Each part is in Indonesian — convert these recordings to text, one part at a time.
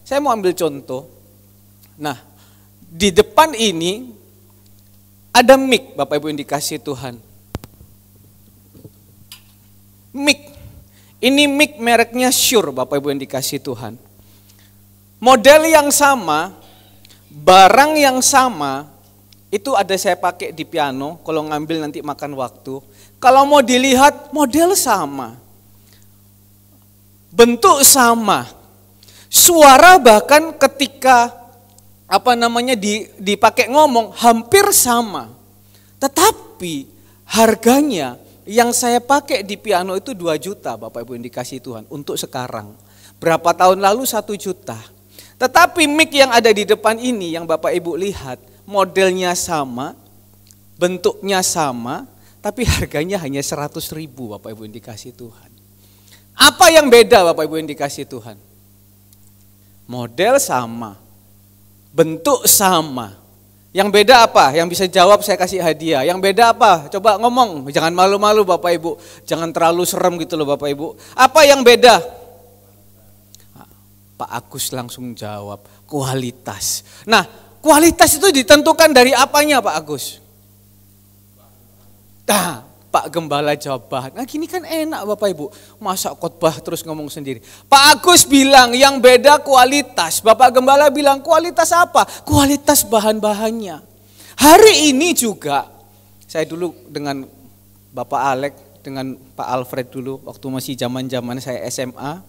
Saya mau ambil contoh. Nah, di depan ini ada mic, Bapak Ibu yang dikasihi Tuhan. Mic. Ini mic mereknya Shure, Bapak Ibu yang dikasihi Tuhan. Model yang sama, barang yang sama, itu ada saya pakai di piano, kalau ngambil nanti makan waktu. Kalau mau dilihat, model sama. Bentuk sama. Suara bahkan ketika dipakai ngomong hampir sama. Tetapi harganya yang saya pakai di piano itu 2 juta, Bapak Ibu yang dikasihi Tuhan, untuk sekarang. Berapa tahun lalu 1 juta. Tetapi mic yang ada di depan ini yang Bapak Ibu lihat, modelnya sama, bentuknya sama, tapi harganya hanya 100.000, Bapak Ibu yang dikasihi Tuhan. Apa yang beda, Bapak Ibu yang dikasihi Tuhan? Model sama, bentuk sama. Yang beda apa? Yang bisa jawab saya kasih hadiah. Yang beda apa? Coba ngomong, jangan malu-malu Bapak Ibu. Jangan terlalu serem gitu loh Bapak Ibu. Apa yang beda? Pak Agus langsung jawab, kualitas. Nah, kualitas itu ditentukan dari apanya Pak Agus? Nah, Pak Gembala jawab bahan. Nah gini kan enak Bapak Ibu. Masa khotbah terus ngomong sendiri. Pak Agus bilang yang beda kualitas. Bapak Gembala bilang kualitas apa? Kualitas bahan-bahannya. Hari ini juga, saya dulu dengan Bapak Alek, dengan Pak Alfred dulu, waktu masih zaman-zaman saya SMA,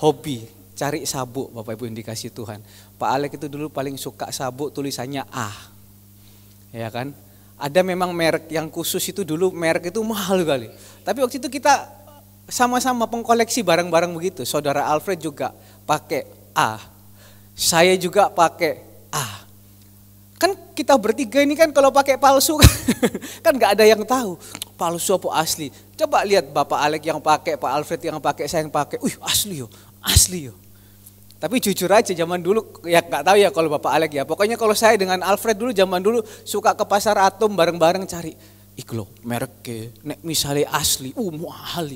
hobi cari sabuk Bapak Ibu yang dikasihi Tuhan. Pak Alek itu dulu paling suka sabuk tulisannya A. Ya kan? Ada memang merek yang khusus itu dulu, merek itu mahal kali. Tapi waktu itu kita sama-sama pengkoleksi barang-barang begitu. Saudara Alfred juga pakai A. Saya juga pakai A. Kan kita bertiga ini kan kalau pakai palsu kan gak ada yang tahu. Palsu apa asli. Coba lihat Bapak Alek yang pakai, Pak Alfred yang pakai, saya yang pakai. Asli yo, asli yo. Tapi jujur aja zaman dulu ya gak tahu ya kalau Bapak Alek ya. Pokoknya kalau saya dengan Alfred dulu zaman dulu suka ke pasar Atom bareng-bareng cari. Iklo mereknya nek misalnya asli, mahal.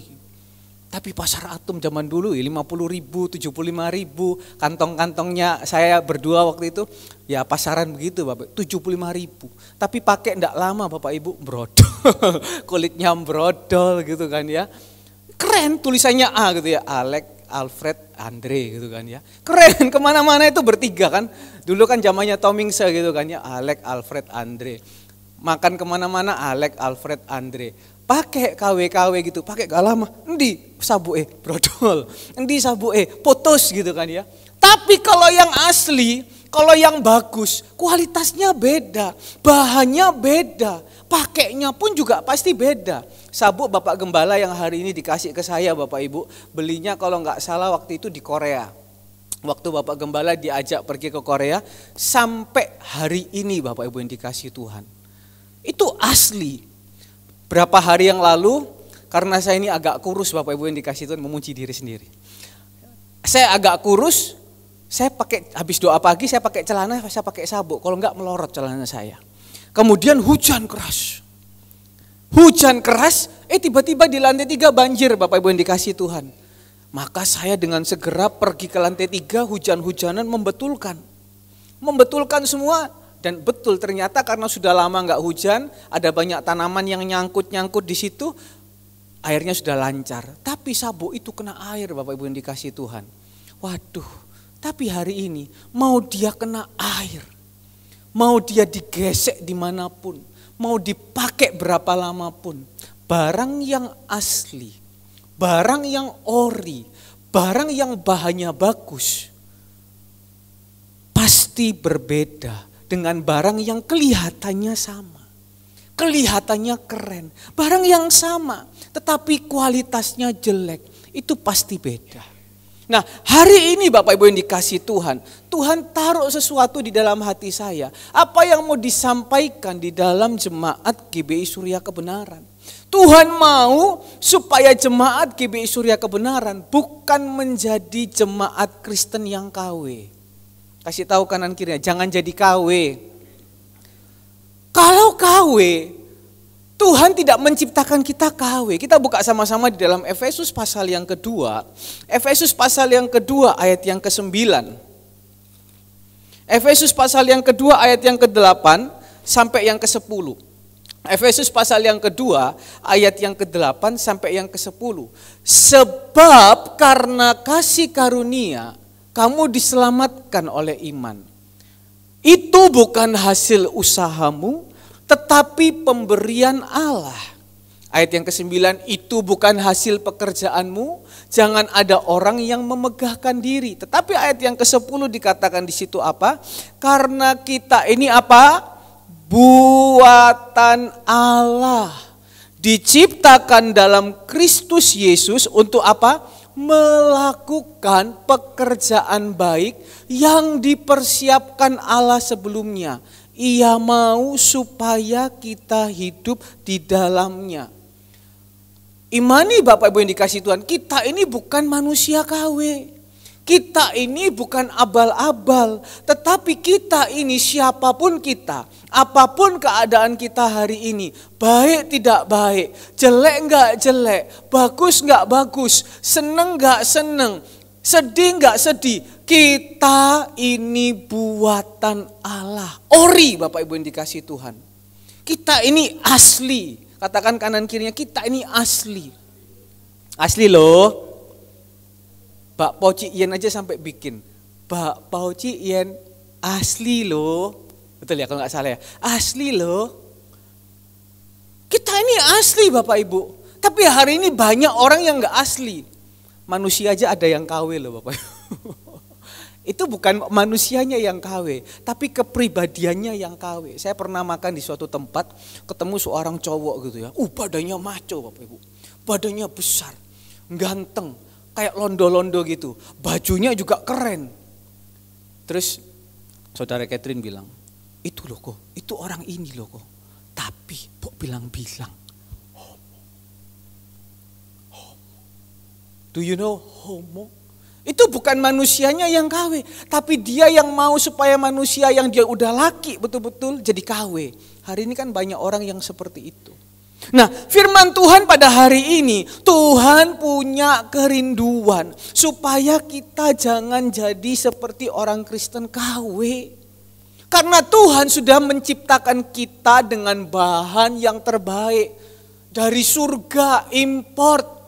Tapi pasar Atom zaman dulu 50.000, 75.000. Kantong-kantongnya saya berdua waktu itu ya pasaran begitu Bapak, 75.000. Tapi pakai enggak lama Bapak Ibu brodol. Kulitnya brodol gitu kan ya. Keren tulisannya A gitu ya, Alek, Alfred, Andre gitu kan ya. Keren, kemana-mana itu bertiga kan. Dulu kan zamannya Tomingse gitu kan ya. Alek, Alfred, Andre. Makan kemana-mana Alek, Alfred, Andre. Pakai KW-KW gitu, pakai gak lama. Endi sabuk brodol. Endi sabuk putus gitu kan ya. Tapi kalau yang asli, kalau yang bagus, kualitasnya beda. Bahannya beda. Pakainya pun juga pasti beda. Sabuk Bapak Gembala yang hari ini dikasih ke saya Bapak Ibu, belinya kalau nggak salah waktu itu di Korea. Waktu Bapak Gembala diajak pergi ke Korea, sampai hari ini Bapak Ibu yang dikasih Tuhan. Itu asli. Berapa hari yang lalu, karena saya ini agak kurus Bapak Ibu yang dikasih Tuhan, memuji diri sendiri. Saya agak kurus, saya pakai habis doa pagi saya pakai celana, saya pakai sabuk, kalau nggak melorot celana saya. Kemudian hujan keras. Hujan keras, tiba-tiba di lantai 3 banjir Bapak Ibu yang dikasihi Tuhan. Maka saya dengan segera pergi ke lantai 3 hujan-hujanan membetulkan. Membetulkan semua dan betul ternyata karena sudah lama nggak hujan, ada banyak tanaman yang nyangkut-nyangkut di situ, airnya sudah lancar. Tapi sabuk itu kena air Bapak Ibu yang dikasihi Tuhan. Waduh, tapi hari ini mau dia kena air, mau dia digesek dimanapun, mau dipakai berapa lama pun, barang yang asli, barang yang ori, barang yang bahannya bagus, pasti berbeda dengan barang yang kelihatannya sama, kelihatannya keren, barang yang sama, tetapi kualitasnya jelek, itu pasti beda. Nah hari ini Bapak Ibu yang dikasihi Tuhan, Tuhan taruh sesuatu di dalam hati saya. Apa yang mau disampaikan di dalam jemaat GBI Surya Kebenaran. Tuhan mau supaya jemaat GBI Surya Kebenaran bukan menjadi jemaat Kristen yang KW. Kasih tahu kanan kirinya, jangan jadi KW. Kalau KW, Tuhan tidak menciptakan kita KW. Kita buka sama-sama di dalam Efesus pasal yang kedua. Efesus pasal yang kedua ayat yang ke-9. Efesus pasal yang kedua ayat yang ke-8 sampai yang ke-10. Efesus pasal yang kedua ayat yang ke-8 sampai yang ke-10. Sebab karena kasih karunia kamu diselamatkan oleh iman. Itu bukan hasil usahamu, tetapi pemberian Allah. Ayat yang ke-9, itu bukan hasil pekerjaanmu, jangan ada orang yang memegahkan diri. Tetapi ayat yang ke-10 dikatakan di situ apa? Karena kita ini apa? Buatan Allah. Diciptakan dalam Kristus Yesus untuk apa? Melakukan pekerjaan baik yang dipersiapkan Allah sebelumnya. Ia mau supaya kita hidup di dalamnya. Imani Bapak Ibu yang dikasihi Tuhan, kita ini bukan manusia KW. Kita ini bukan abal-abal, tetapi kita ini siapapun kita, apapun keadaan kita hari ini, baik tidak baik, jelek enggak jelek, bagus enggak bagus, seneng enggak seneng, sedih enggak sedih, kita ini buatan Allah. Ori Bapak Ibu yang dikasihi Tuhan. Kita ini asli, katakan kanan kirinya, kita ini asli. Asli loh. Bak Poci Ien aja sampai bikin. Bak Poci Ien asli loh. Betul ya kalau nggak salah ya. Asli loh. Kita ini asli Bapak Ibu. Tapi hari ini banyak orang yang nggak asli. Manusia aja ada yang KW loh Bapak Ibu. Itu bukan manusianya yang KW, tapi kepribadiannya yang KW. Saya pernah makan di suatu tempat, ketemu seorang cowok gitu ya. Badannya maco Bapak Ibu. Badannya besar, ganteng. Kayak londo-londo gitu, bajunya juga keren. Terus saudara Catherine bilang, itu loh kok, itu orang ini loh kok. Tapi kok bilang-bilang homo. Do you know homo? Itu bukan manusianya yang KW, tapi dia yang mau supaya manusia yang dia udah laki betul-betul jadi KW. Hari ini kan banyak orang yang seperti itu. Nah, firman Tuhan pada hari ini, Tuhan punya kerinduan supaya kita jangan jadi seperti orang Kristen KW. Karena Tuhan sudah menciptakan kita dengan bahan yang terbaik. Dari surga, import.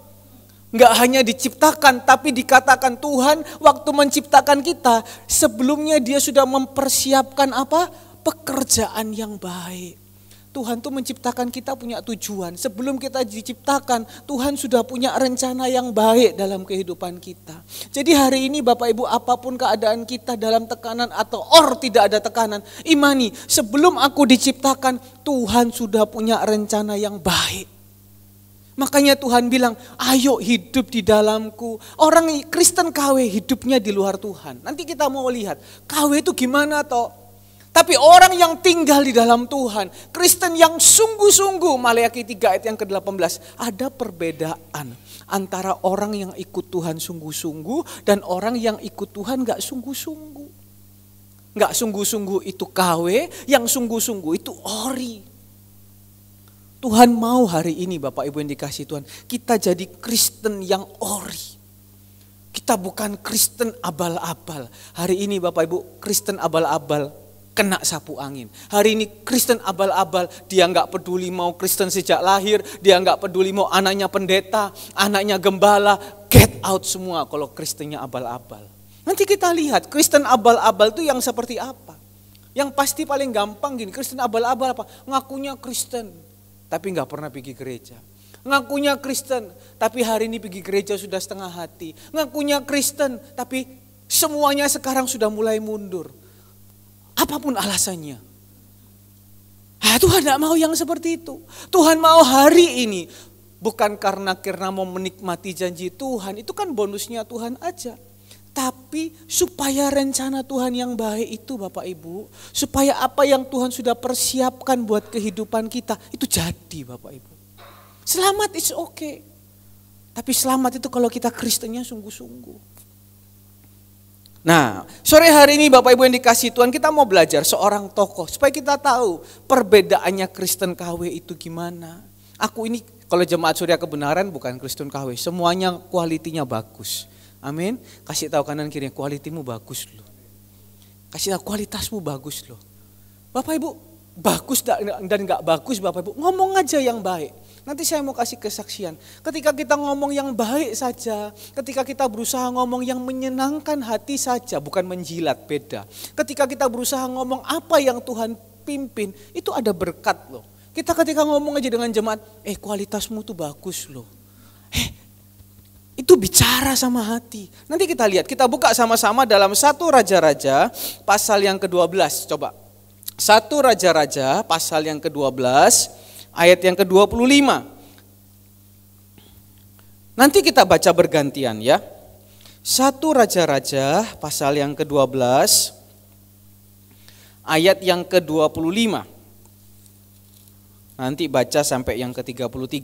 Nggak hanya diciptakan, tapi dikatakan Tuhan waktu menciptakan kita, sebelumnya dia sudah mempersiapkan apa? Pekerjaan yang baik. Tuhan tuh menciptakan kita punya tujuan. Sebelum kita diciptakan, Tuhan sudah punya rencana yang baik dalam kehidupan kita. Jadi hari ini Bapak Ibu, apapun keadaan kita dalam tekanan atau tidak ada tekanan, imani sebelum aku diciptakan, Tuhan sudah punya rencana yang baik. Makanya Tuhan bilang, ayo hidup di dalamku. Orang Kristen KW hidupnya di luar Tuhan. Nanti kita mau lihat, KW itu gimana toh? Tapi orang yang tinggal di dalam Tuhan, Kristen yang sungguh-sungguh, Maleakhi 3 ayat yang ke-18, ada perbedaan antara orang yang ikut Tuhan sungguh-sungguh dan orang yang ikut Tuhan gak sungguh-sungguh. Gak sungguh-sungguh itu KW, yang sungguh-sungguh itu ori. Tuhan mau hari ini Bapak Ibu yang dikasihi Tuhan, kita jadi Kristen yang ori. Kita bukan Kristen abal-abal. Hari ini Bapak Ibu, Kristen abal-abal kena sapu angin. Hari ini Kristen abal-abal, dia nggak peduli mau Kristen sejak lahir, dia nggak peduli mau anaknya pendeta, anaknya gembala, get out semua kalau Kristennya abal-abal. Nanti kita lihat Kristen abal-abal itu yang seperti apa. Yang pasti paling gampang gini, Kristen abal-abal apa? Ngakunya Kristen, tapi nggak pernah pergi gereja. Ngakunya Kristen, tapi hari ini pergi gereja sudah setengah hati. Ngakunya Kristen, tapi semuanya sekarang sudah mulai mundur. Apapun alasannya. Tuhan tidak mau yang seperti itu. Tuhan mau hari ini. Bukan karena mau menikmati janji Tuhan. Itu kan bonusnya Tuhan aja. Tapi supaya rencana Tuhan yang baik itu Bapak Ibu. Supaya apa yang Tuhan sudah persiapkan buat kehidupan kita. Itu jadi Bapak Ibu. Selamat is okay. Tapi selamat itu kalau kita Kristennya sungguh-sungguh. Nah, sore hari ini Bapak Ibu yang dikasihi Tuhan, kita mau belajar seorang tokoh supaya kita tahu perbedaannya Kristen KW itu gimana. Aku ini kalau jemaat Surya Kebenaran bukan Kristen KW, semuanya kualitinya bagus. Amin. Kasih tahu kanan kiri, kualitimu bagus loh. Kasih tahu kualitasmu bagus loh. Bapak Ibu, bagus dan enggak bagus Bapak Ibu, ngomong aja yang baik. Nanti saya mau kasih kesaksian. Ketika kita ngomong yang baik saja, ketika kita berusaha ngomong yang menyenangkan hati saja, bukan menjilat, beda. Ketika kita berusaha ngomong apa yang Tuhan pimpin, itu ada berkat loh. Kita ketika ngomong aja dengan jemaat, kualitasmu tuh bagus loh. Itu bicara sama hati. Nanti kita lihat, kita buka sama-sama dalam 1 Raja-Raja pasal yang ke-12. Coba. 1 Raja-Raja pasal yang ke-12. Ayat yang ke-25. Nanti kita baca bergantian ya. 1 Raja-Raja pasal yang ke-12 ayat yang ke-25. Nanti baca sampai yang ke-33.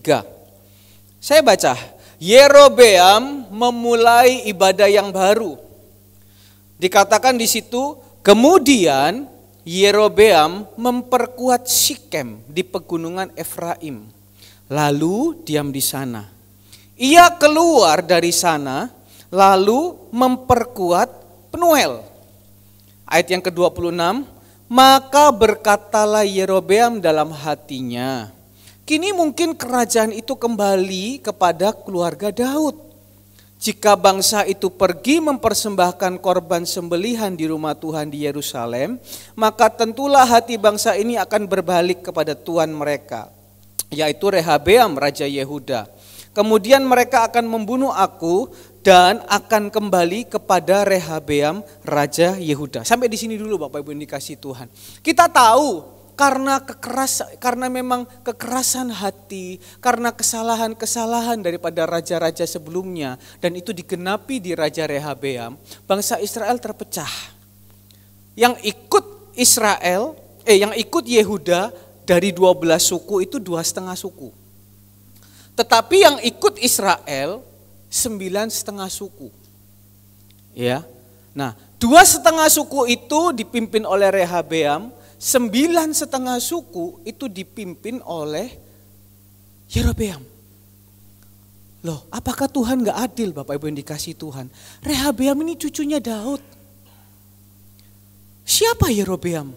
Saya baca, Yerobeam memulai ibadah yang baru. Dikatakan di situ, kemudian Yerobeam memperkuat Sikem di pegunungan Efraim, lalu diam di sana. Ia keluar dari sana, lalu memperkuat Penuel. Ayat yang ke-26, maka berkatalah Yerobeam dalam hatinya, kini mungkin kerajaan itu kembali kepada keluarga Daud. Jika bangsa itu pergi mempersembahkan korban sembelihan di rumah Tuhan di Yerusalem, maka tentulah hati bangsa ini akan berbalik kepada Tuhan mereka, yaitu Rehabeam Raja Yehuda. Kemudian mereka akan membunuh aku dan akan kembali kepada Rehabeam Raja Yehuda. Sampai di sini dulu Bapak Ibu yang dikasihi Tuhan. Kita tahu karena memang kekerasan hati, karena kesalahan-kesalahan daripada raja-raja sebelumnya, dan itu digenapi di Raja Rehabeam, bangsa Israel terpecah. Yang ikut Yehuda dari 12 suku itu 2,5 suku. Tetapi yang ikut Israel 9,5 suku. Ya. Nah, 2,5 suku itu dipimpin oleh Rehabeam, 9,5 suku itu dipimpin oleh Yerobeam. Loh, apakah Tuhan gak adil Bapak Ibu yang dikasihi Tuhan? Rehabeam ini cucunya Daud. Siapa Yerobeam?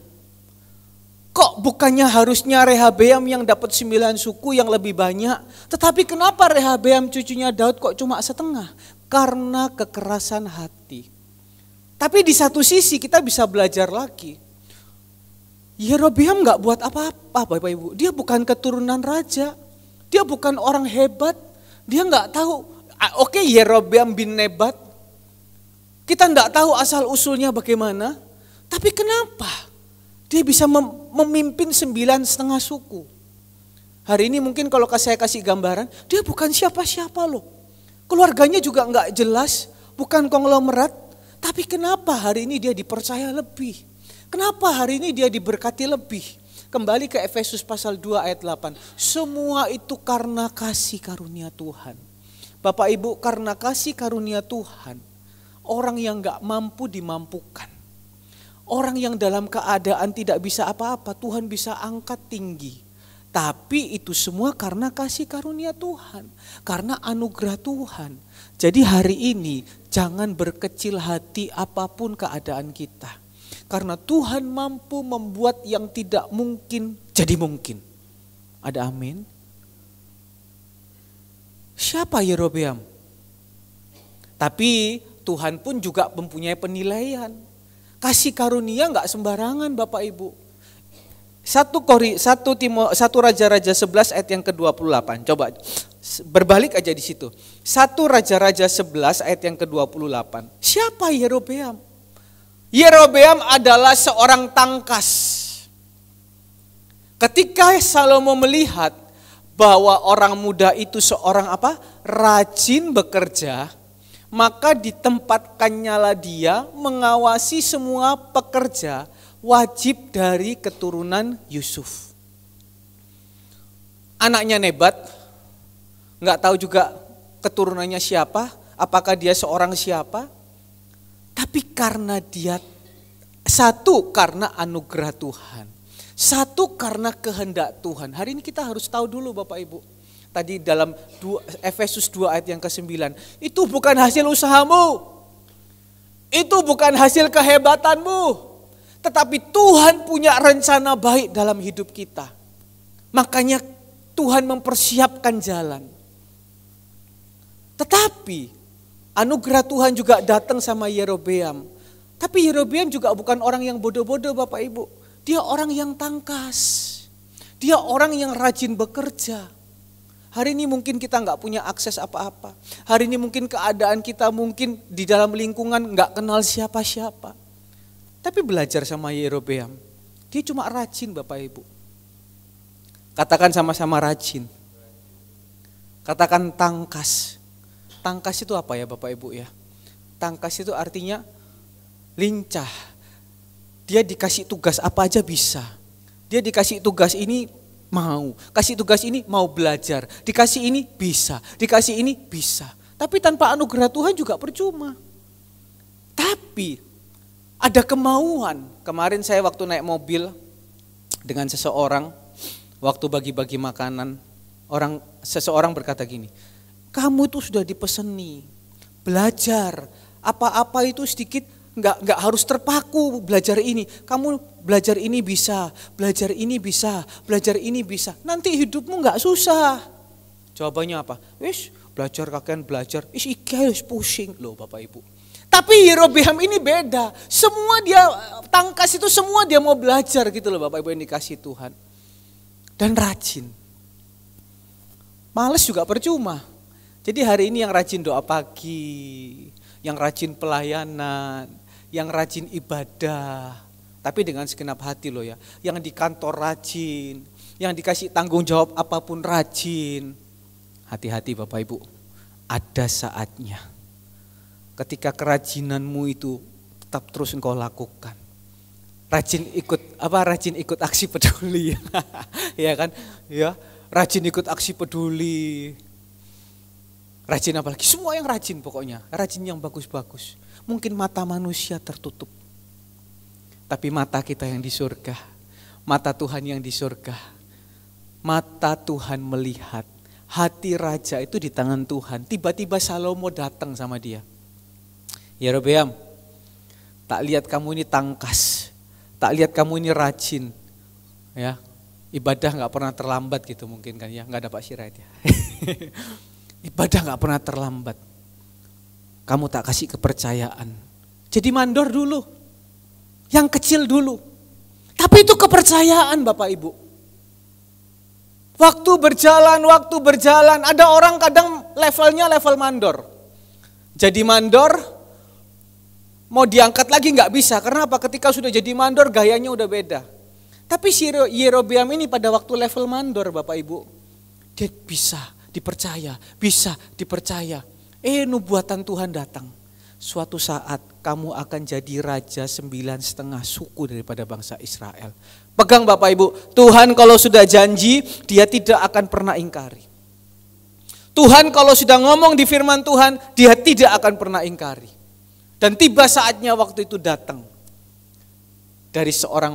Kok bukannya harusnya Rehabeam yang dapat 9 suku yang lebih banyak? Tetapi kenapa Rehabeam cucunya Daud kok cuma setengah? Karena kekerasan hati. Tapi di satu sisi kita bisa belajar lagi. Yerobeam gak buat apa-apa Bapak Ibu. Dia bukan keturunan raja. Dia bukan orang hebat. Dia gak tahu. Oke, Yerobeam bin Nebat. Kita gak tahu asal usulnya bagaimana. Tapi kenapa dia bisa memimpin 9,5 suku. Hari ini mungkin kalau saya kasih gambaran, dia bukan siapa-siapa loh. Keluarganya juga gak jelas. Bukan konglomerat. Tapi kenapa hari ini dia dipercaya lebih? Kenapa hari ini dia diberkati lebih? Kembali ke Efesus pasal 2 ayat 8. Semua itu karena kasih karunia Tuhan. Bapak Ibu, karena kasih karunia Tuhan, orang yang gak mampu dimampukan. Orang yang dalam keadaan tidak bisa apa-apa, Tuhan bisa angkat tinggi. Tapi itu semua karena kasih karunia Tuhan. Karena anugerah Tuhan. Jadi hari ini jangan berkecil hati apapun keadaan kita. Karena Tuhan mampu membuat yang tidak mungkin jadi mungkin. Ada amin? Siapa Yerobeam? Tapi Tuhan pun juga mempunyai penilaian. Kasih karunia gak sembarangan Bapak Ibu. 1 Raja-Raja 11 ayat yang ke-28. Coba berbalik aja di situ. 1 Raja-Raja 11 ayat yang ke-28. Siapa Yerobeam? Yerobeam adalah seorang tangkas. Ketika Salomo melihat bahwa orang muda itu seorang rajin bekerja, maka ditempatkannya dia mengawasi semua pekerja wajib dari keturunan Yusuf. Anaknya Nebat, nggak tahu juga keturunannya siapa, apakah dia seorang siapa. Tapi karena dia, satu karena anugerah Tuhan, satu karena kehendak Tuhan. Hari ini kita harus tahu dulu Bapak Ibu. Tadi dalam Efesus 2 ayat yang ke-9, itu bukan hasil usahamu, itu bukan hasil kehebatanmu, tetapi Tuhan punya rencana baik dalam hidup kita. Makanya Tuhan mempersiapkan jalan. Tetapi anugerah Tuhan juga datang sama Yerobeam. Tapi Yerobeam juga bukan orang yang bodoh-bodoh Bapak Ibu. Dia orang yang tangkas. Dia orang yang rajin bekerja. Hari ini mungkin kita nggak punya akses apa-apa. Hari ini mungkin keadaan kita mungkin di dalam lingkungan nggak kenal siapa-siapa. Tapi belajar sama Yerobeam. Dia cuma rajin Bapak Ibu. Katakan sama-sama rajin. Katakan tangkas. Tangkas itu apa ya Bapak Ibu ya? Tangkas itu artinya lincah. Dia dikasih tugas apa aja bisa. Dia dikasih tugas ini mau, kasih tugas ini mau belajar, dikasih ini bisa, dikasih ini bisa. Tapi tanpa anugerah Tuhan juga percuma. Tapi ada kemauan. Kemarin saya waktu naik mobil dengan seseorang, waktu bagi-bagi makanan, seseorang berkata gini, kamu itu sudah dipeseni, belajar, apa-apa itu sedikit, nggak harus terpaku belajar ini. Kamu belajar ini bisa, belajar ini bisa, belajar ini bisa. Nanti hidupmu nggak susah. Jawabannya apa? Wis belajar kakean belajar, iki harus pusing loh Bapak Ibu. Tapi Yerobeam ini beda. Semua dia tangkas itu semua dia mau belajar gitu loh Bapak Ibu yang dikasih Tuhan. Dan rajin. Males juga percuma. Jadi hari ini yang rajin doa pagi, yang rajin pelayanan, yang rajin ibadah, tapi dengan segenap hati loh ya. Yang di kantor rajin, yang dikasih tanggung jawab apapun rajin. Hati-hati Bapak Ibu, ada saatnya ketika kerajinanmu itu tetap terus engkau lakukan. Rajin ikut aksi peduli. Ya kan? Ya, rajin ikut aksi peduli. Rajin apalagi, semua yang rajin pokoknya, rajin yang bagus-bagus. Mungkin mata manusia tertutup, tapi mata kita yang di surga, mata Tuhan yang di surga, mata Tuhan melihat, hati raja itu di tangan Tuhan. Tiba-tiba Salomo datang sama dia. Yerobeam, tak lihat kamu ini tangkas, tak lihat kamu ini rajin, ya ibadah nggak pernah terlambat gitu mungkin kan ya, nggak ada Pak Sirait ya. Ibadah gak pernah terlambat. Kamu tak kasih kepercayaan. Jadi mandor dulu. Yang kecil dulu. Tapi itu kepercayaan Bapak Ibu. Waktu berjalan. Ada orang kadang levelnya level mandor. Jadi mandor, mau diangkat lagi gak bisa. Karena apa? Ketika sudah jadi mandor gayanya udah beda. Tapi si Yerobeam ini pada waktu level mandor Bapak Ibu. Dia bisa dipercaya. Nubuatan Tuhan datang. Suatu saat kamu akan jadi raja 9,5 suku daripada bangsa Israel. Pegang Bapak Ibu, Tuhan kalau sudah janji, dia tidak akan pernah ingkari. Tuhan kalau sudah ngomong di firman Tuhan, dia tidak akan pernah ingkari. Dan tiba saatnya waktu itu datang. Dari seorang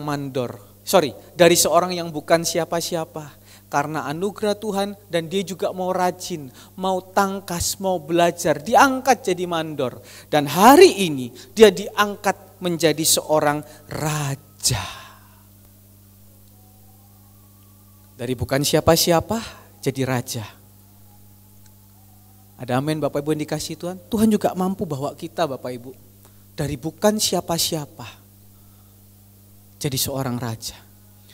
yang bukan siapa-siapa. Karena anugerah Tuhan dan dia juga mau rajin, mau tangkas, mau belajar, diangkat jadi mandor. Dan hari ini dia diangkat menjadi seorang raja. Dari bukan siapa-siapa jadi raja. Ada amin Bapak Ibu yang dikasih Tuhan. Tuhan juga mampu bawa kita Bapak Ibu. Dari bukan siapa-siapa jadi seorang raja.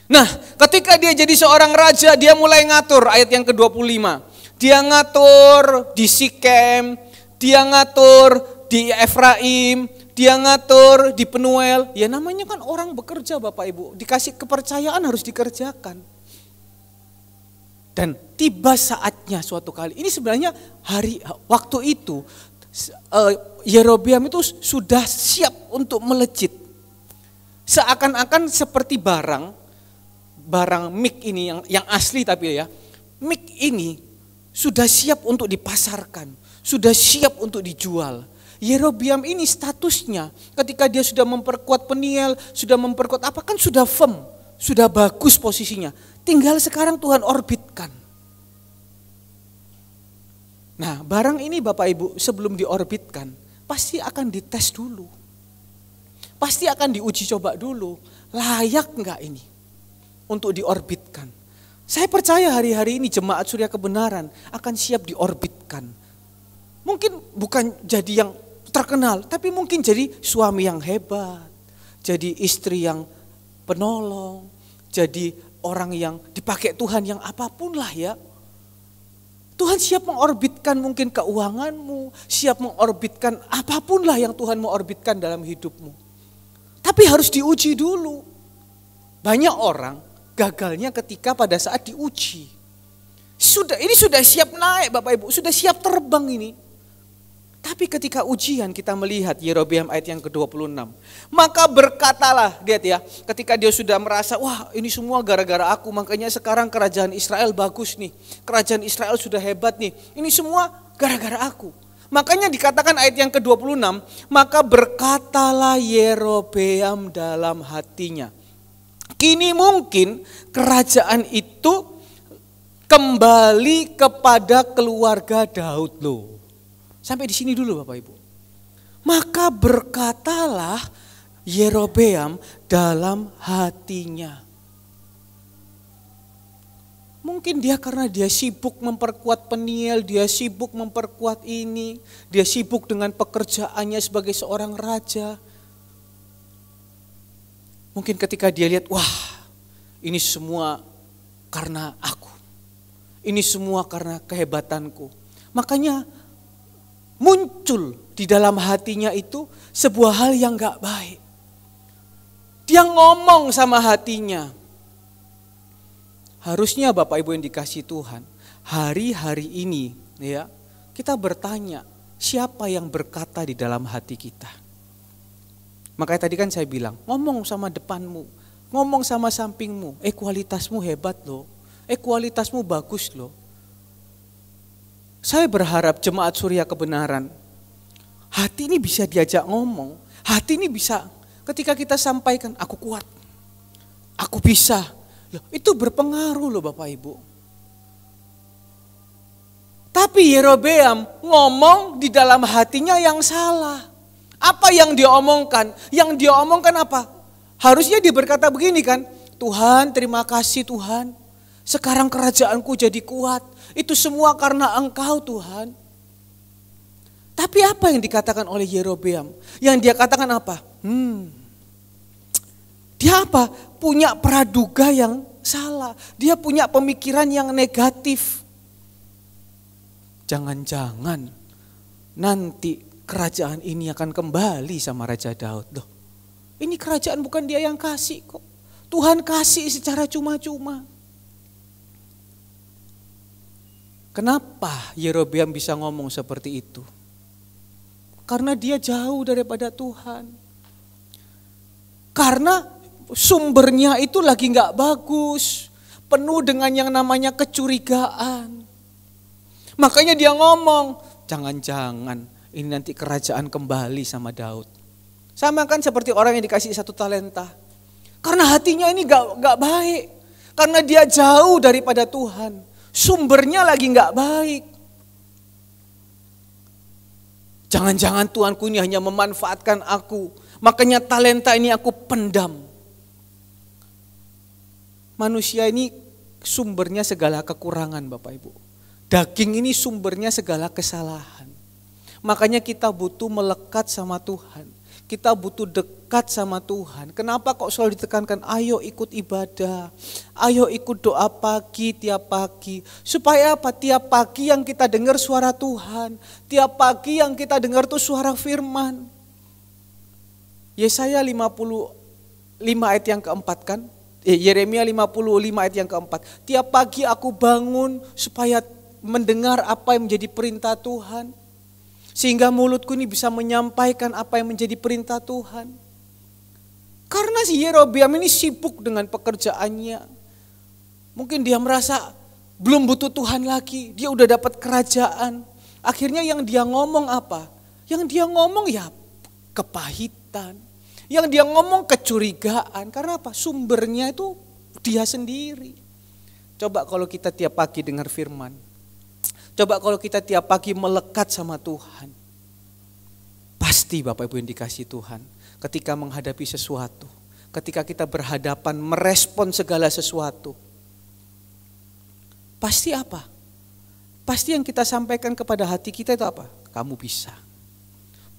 Nah, ketika dia jadi seorang raja, dia mulai ngatur ayat yang ke-25. Dia ngatur di Sikem, dia ngatur di Efraim, dia ngatur di Penuel. Ya namanya kan orang bekerja Bapak Ibu, dikasih kepercayaan harus dikerjakan. Dan tiba saatnya suatu kali, ini sebenarnya waktu itu Yerobeam itu sudah siap untuk melejit. Seakan-akan seperti barang mik ini yang asli tapi ya, mik ini sudah siap untuk dipasarkan, sudah siap untuk dijual. Yerobeam ini statusnya ketika dia sudah memperkuat Peniel, sudah memperkuat apa kan sudah firm, sudah bagus posisinya. Tinggal sekarang Tuhan orbitkan. Nah, barang ini Bapak Ibu sebelum diorbitkan pasti akan dites dulu. Pasti akan diuji coba dulu. Layak enggak ini untuk diorbitkan? Saya percaya hari-hari ini jemaat Surya Kebenaran akan siap diorbitkan. Mungkin bukan jadi yang terkenal, tapi mungkin jadi suami yang hebat, jadi istri yang penolong, jadi orang yang dipakai Tuhan yang apapun lah ya. Tuhan siap mengorbitkan mungkin keuanganmu, siap mengorbitkan apapun lah yang Tuhan mau orbitkan dalam hidupmu. Tapi harus diuji dulu. Banyak orang gagalnya ketika pada saat diuji. Ini sudah siap naik Bapak Ibu, sudah siap terbang ini. Tapi ketika ujian kita melihat Yerobeam ayat yang ke-26. Maka berkatalah, lihat ya, ketika dia sudah merasa, wah ini semua gara-gara aku, makanya sekarang kerajaan Israel bagus nih. Kerajaan Israel sudah hebat nih, ini semua gara-gara aku. Makanya dikatakan ayat yang ke-26, maka berkatalah Yerobeam dalam hatinya. Kini mungkin kerajaan itu kembali kepada keluarga Daud loh. Sampai di sini dulu Bapak Ibu. Maka berkatalah Yerobeam dalam hatinya. Mungkin dia karena dia sibuk memperkuat Peniel, dia sibuk memperkuat ini, dia sibuk dengan pekerjaannya sebagai seorang raja. Mungkin ketika dia lihat, wah ini semua karena aku. Ini semua karena kehebatanku. Makanya muncul di dalam hatinya itu sebuah hal yang gak baik. Dia ngomong sama hatinya. Harusnya Bapak Ibu yang dikasihi Tuhan, hari-hari ini ya kita bertanya siapa yang berkata di dalam hati kita. Makanya tadi kan saya bilang, ngomong sama depanmu, ngomong sama sampingmu, kualitasmu hebat loh, kualitasmu bagus loh. Saya berharap jemaat Surya Kebenaran, hati ini bisa diajak ngomong, hati ini bisa ketika kita sampaikan, aku kuat, aku bisa. Loh, itu berpengaruh loh Bapak Ibu. Tapi Yerobeam ngomong di dalam hatinya yang salah. Apa yang dia omongkan? Yang dia omongkan apa? Harusnya dia berkata begini kan, Tuhan terima kasih Tuhan, sekarang kerajaanku jadi kuat. Itu semua karena Engkau Tuhan. Tapi apa yang dikatakan oleh Yerobeam? Yang dia katakan apa? Dia apa? Punya praduga yang salah. Dia punya pemikiran yang negatif. Jangan-jangan nanti kerajaan ini akan kembali sama Raja Daud. Loh, ini kerajaan bukan dia yang kasih kok. Tuhan kasih secara cuma-cuma. Kenapa Yerobeam bisa ngomong seperti itu? Karena dia jauh daripada Tuhan. Karena sumbernya itu lagi gak bagus. Penuh dengan yang namanya kecurigaan. Makanya dia ngomong, jangan-jangan ini nanti kerajaan kembali sama Daud. Sama kan seperti orang yang dikasih 1 talenta. Karena hatinya ini gak baik. Karena dia jauh daripada Tuhan. Sumbernya lagi gak baik. Jangan-jangan Tuhanku ini hanya memanfaatkan aku. Makanya talenta ini aku pendam. Manusia ini sumbernya segala kekurangan Bapak Ibu. Daging ini sumbernya segala kesalahan. Makanya kita butuh melekat sama Tuhan. Kita butuh dekat sama Tuhan. Kenapa kok selalu ditekankan, ayo ikut ibadah, ayo ikut doa pagi tiap pagi. Supaya apa? Tiap pagi yang kita dengar suara Tuhan, tiap pagi yang kita dengar tuh suara firman. Yesaya 55 ayat yang keempat kan? Yeremia 55 ayat yang keempat. Tiap pagi aku bangun supaya mendengar apa yang menjadi perintah Tuhan. Sehingga mulutku ini bisa menyampaikan apa yang menjadi perintah Tuhan. Karena si Yerobeam ini sibuk dengan pekerjaannya. Mungkin dia merasa belum butuh Tuhan lagi. Dia udah dapat kerajaan. Akhirnya yang dia ngomong apa? Yang dia ngomong ya kepahitan. Yang dia ngomong kecurigaan. Karena apa? Sumbernya itu dia sendiri. Coba kalau kita tiap pagi dengar firman. Coba kalau kita tiap pagi melekat sama Tuhan. Pasti Bapak Ibu yang dikasihi Tuhan. Ketika menghadapi sesuatu. Ketika kita berhadapan merespon segala sesuatu. Pasti apa? Pasti yang kita sampaikan kepada hati kita itu apa? Kamu bisa.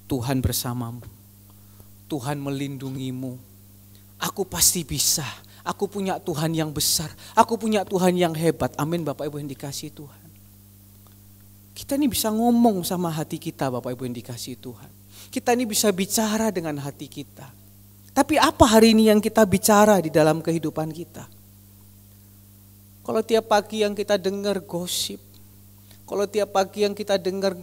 Tuhan bersamamu. Tuhan melindungimu. Aku pasti bisa. Aku punya Tuhan yang besar. Aku punya Tuhan yang hebat. Amin Bapak Ibu yang dikasihi Tuhan. Kita ini bisa ngomong sama hati kita Bapak Ibu yang dikasihi Tuhan. Kita ini bisa bicara dengan hati kita. Tapi apa hari ini yang kita bicara di dalam kehidupan kita? Kalau tiap pagi yang kita dengar gosip. Kalau tiap pagi yang kita dengar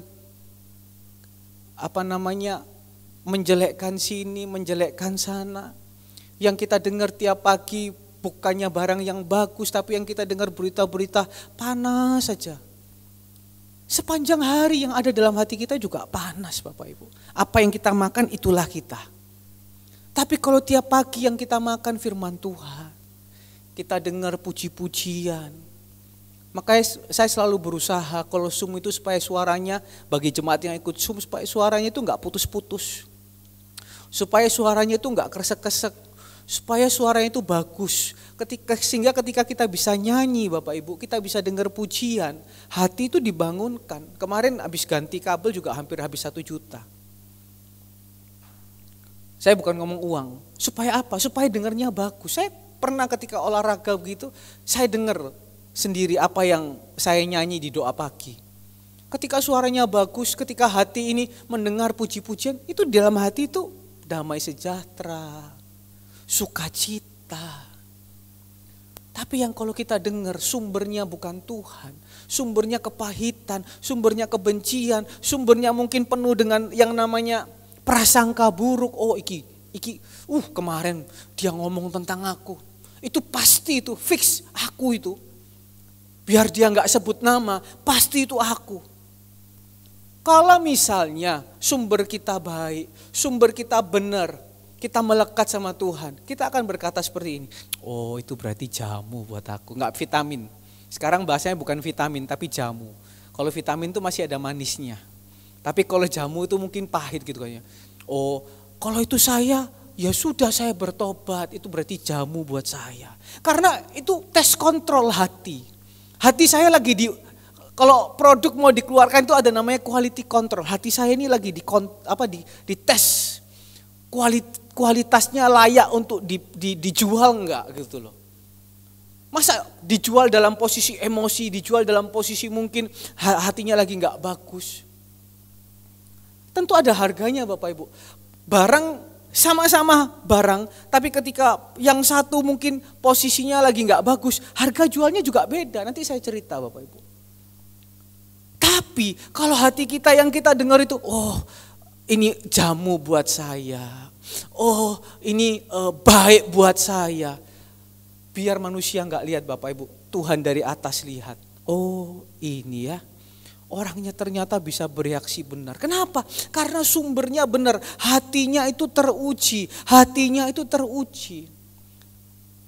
menjelekkan sini, menjelekkan sana. Yang kita dengar tiap pagi bukannya barang yang bagus, tapi yang kita dengar berita-berita panas saja. Sepanjang hari yang ada dalam hati kita juga panas Bapak Ibu. Apa yang kita makan itulah kita. Tapi kalau tiap pagi yang kita makan firman Tuhan, kita dengar puji-pujian. Makanya saya selalu berusaha kalau Zoom itu supaya suaranya, bagi jemaat yang ikut Zoom, supaya suaranya itu enggak putus-putus. Supaya suaranya itu enggak kresek-kresek. Supaya suaranya itu bagus. Sehingga ketika kita bisa nyanyi Bapak Ibu, kita bisa dengar pujian, hati itu dibangunkan. Kemarin habis ganti kabel juga hampir habis 1 juta. Saya bukan ngomong uang. Supaya apa? Supaya dengarnya bagus. Saya pernah ketika olahraga begitu, saya dengar sendiri apa yang saya nyanyi di doa pagi. Ketika suaranya bagus, ketika hati ini mendengar puji-pujian, itu di dalam hati itu damai sejahtera, sukacita. Tapi yang kalau kita dengar sumbernya bukan Tuhan, sumbernya kepahitan, sumbernya kebencian, sumbernya mungkin penuh dengan yang namanya prasangka buruk. Oh kemarin dia ngomong tentang aku. Itu pasti itu, fix aku itu. Biar dia gak sebut nama, pasti itu aku. Kalau misalnya sumber kita baik, sumber kita benar, kita melekat sama Tuhan, kita akan berkata seperti ini. Oh itu berarti jamu buat aku, gak vitamin. Sekarang bahasanya bukan vitamin tapi jamu. Kalau vitamin itu masih ada manisnya. Tapi kalau jamu itu mungkin pahit gitu kayaknya. Oh kalau itu saya, ya sudah saya bertobat, itu berarti jamu buat saya. Karena itu tes kontrol hati. Hati saya lagi kalau produk mau dikeluarkan itu ada namanya quality control. Hati saya ini lagi dites kualitasnya layak untuk dijual enggak gitu loh. Masa dijual dalam posisi emosi, dijual dalam posisi mungkin hatinya lagi enggak bagus. Tentu ada harganya Bapak Ibu. Barang sama-sama barang, tapi ketika yang satu mungkin posisinya lagi nggak bagus, harga jualnya juga beda. Nanti saya cerita Bapak Ibu. Tapi kalau hati kita yang kita dengar itu, oh ini jamu buat saya, oh ini baik buat saya. Biar manusia nggak lihat Bapak Ibu, Tuhan dari atas lihat. Oh ini ya. Orangnya ternyata bisa bereaksi benar. Kenapa? Karena sumbernya benar. Hatinya itu teruji. Hatinya itu teruji.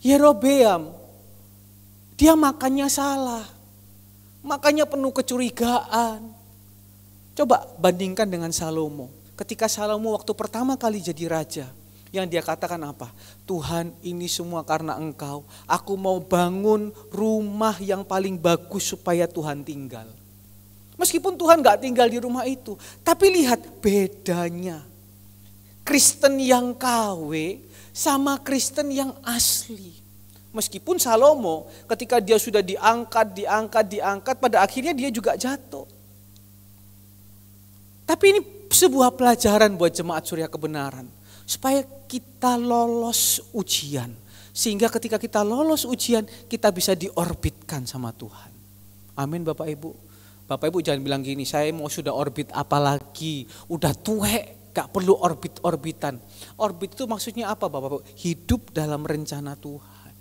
Yerobeam, dia makannya salah. Makannya penuh kecurigaan. Coba bandingkan dengan Salomo. Ketika Salomo waktu pertama kali jadi raja. Yang dia katakan apa? Tuhan ini semua karena Engkau. Aku mau bangun rumah yang paling bagus supaya Tuhan tinggal. Meskipun Tuhan gak tinggal di rumah itu. Tapi lihat bedanya. Kristen yang KW sama Kristen yang asli. Meskipun Salomo ketika dia sudah diangkat. Pada akhirnya dia juga jatuh. Tapi ini sebuah pelajaran buat jemaat Surya Kebenaran. Supaya kita lolos ujian. Sehingga ketika kita lolos ujian kita bisa diorbitkan sama Tuhan. Amin Bapak Ibu. Bapak Ibu jangan bilang gini, saya mau sudah orbit apalagi, udah tuwek, gak perlu orbit-orbitan. Orbit itu maksudnya apa Bapak Ibu? Hidup dalam rencana Tuhan.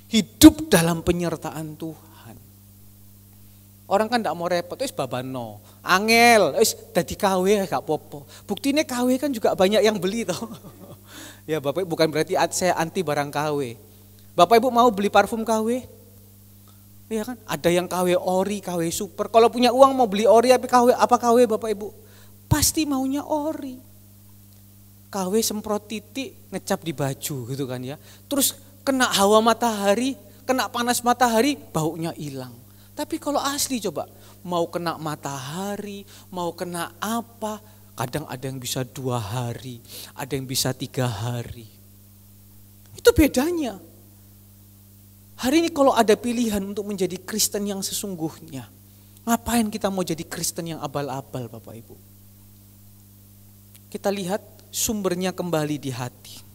Hidup dalam penyertaan Tuhan. Orang kan ndak mau repot, wis babano. Angel, wis dadi KW gak popo. Buktine KW kan juga banyak yang beli toh. Ya Bapak Ibu, bukan berarti saya anti barang KW. Bapak Ibu mau beli parfum KW? Iya kan? Ada yang KW ori, KW super. Kalau punya uang mau beli ori apa KW Bapak Ibu? Pasti maunya ori. KW semprot titik, ngecap di baju gitu kan ya. Terus kena hawa matahari, kena panas matahari, baunya hilang. Tapi kalau asli coba, mau kena matahari, mau kena apa, kadang ada yang bisa 2 hari, ada yang bisa 3 hari. Itu bedanya. Hari ini kalau ada pilihan untuk menjadi Kristen yang sesungguhnya, ngapain kita mau jadi Kristen yang abal-abal Bapak Ibu? Kita lihat sumbernya kembali di hati.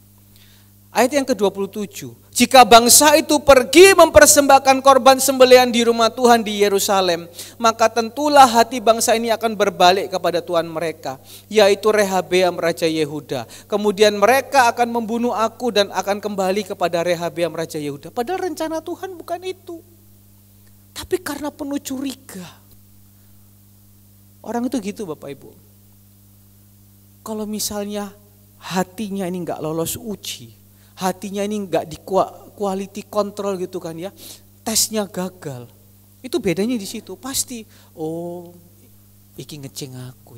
Ayat yang ke-27, jika bangsa itu pergi mempersembahkan korban sembelihan di rumah Tuhan di Yerusalem, maka tentulah hati bangsa ini akan berbalik kepada Tuhan mereka, yaitu Rehabeam Raja Yehuda. Kemudian mereka akan membunuh aku dan akan kembali kepada Rehabeam Raja Yehuda. Padahal rencana Tuhan bukan itu. Tapi karena penuh curiga. Orang itu gitu Bapak Ibu. Kalau misalnya hatinya ini gak lolos uji, hatinya ini enggak di quality control gitu kan ya, tesnya gagal. Itu bedanya di situ. Pasti, oh iki ngeceng aku.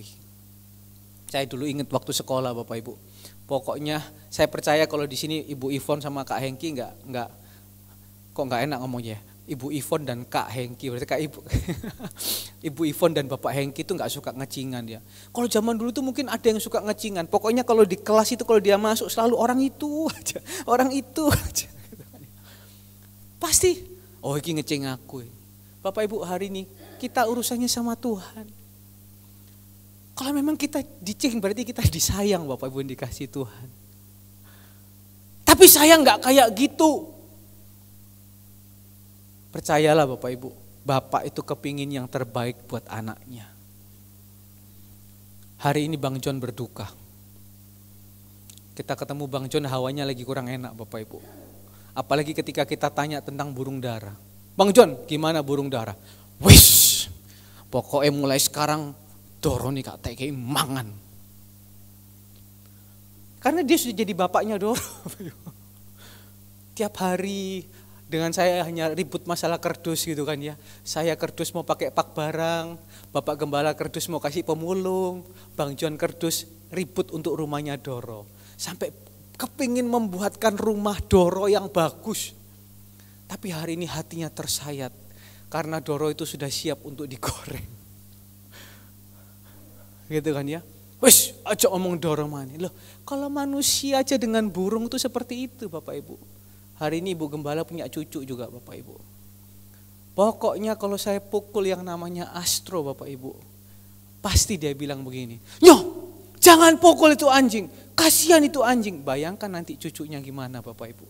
Saya dulu ingat waktu sekolah Bapak Ibu. Pokoknya saya percaya kalau di sini Ibu Ivon sama Kak Hengki enggak kok enggak enak ngomongnya. Ibu Ivon dan Kak Hengki, berarti Kak Ibu. Ibu Ivon dan Bapak Hengki itu enggak suka ngecingan ya. Kalau zaman dulu tuh mungkin ada yang suka ngecingan. Pokoknya kalau di kelas itu kalau dia masuk selalu orang itu aja, orang itu aja. Pasti, oh ini ngeceng aku. Bapak Ibu hari ini kita urusannya sama Tuhan. Kalau memang kita diceng berarti kita disayang Bapak Ibu, dikasih Tuhan. Tapi saya enggak kayak gitu. Percayalah Bapak Ibu, Bapak itu kepingin yang terbaik buat anaknya. Hari ini Bang John berduka. Kita ketemu Bang John hawanya lagi kurang enak Bapak Ibu. Apalagi ketika kita tanya tentang burung dara. Bang John gimana burung dara? Wis, pokoknya mulai sekarang Doro nih kak kayak mangan. Karena dia sudah jadi bapaknya Doro. Tiap hari dengan saya hanya ribut masalah kerdus gitu kan ya. Saya kerdus mau pakai pak barang, Bapak Gembala kerdus mau kasih pemulung, Bang John kerdus ribut untuk rumahnya Doro. Sampai kepingin membuatkan rumah Doro yang bagus. Tapi hari ini hatinya tersayat karena Doro itu sudah siap untuk digoreng. Gitu kan ya. Wis, aja omong Doro mana. Loh, kalau manusia aja dengan burung itu seperti itu Bapak Ibu. Hari ini Ibu Gembala punya cucu juga Bapak Ibu. Pokoknya kalau saya pukul yang namanya Astro Bapak Ibu, pasti dia bilang begini, "Nyoh, jangan pukul itu anjing, kasihan itu anjing." Bayangkan nanti cucunya gimana Bapak Ibu.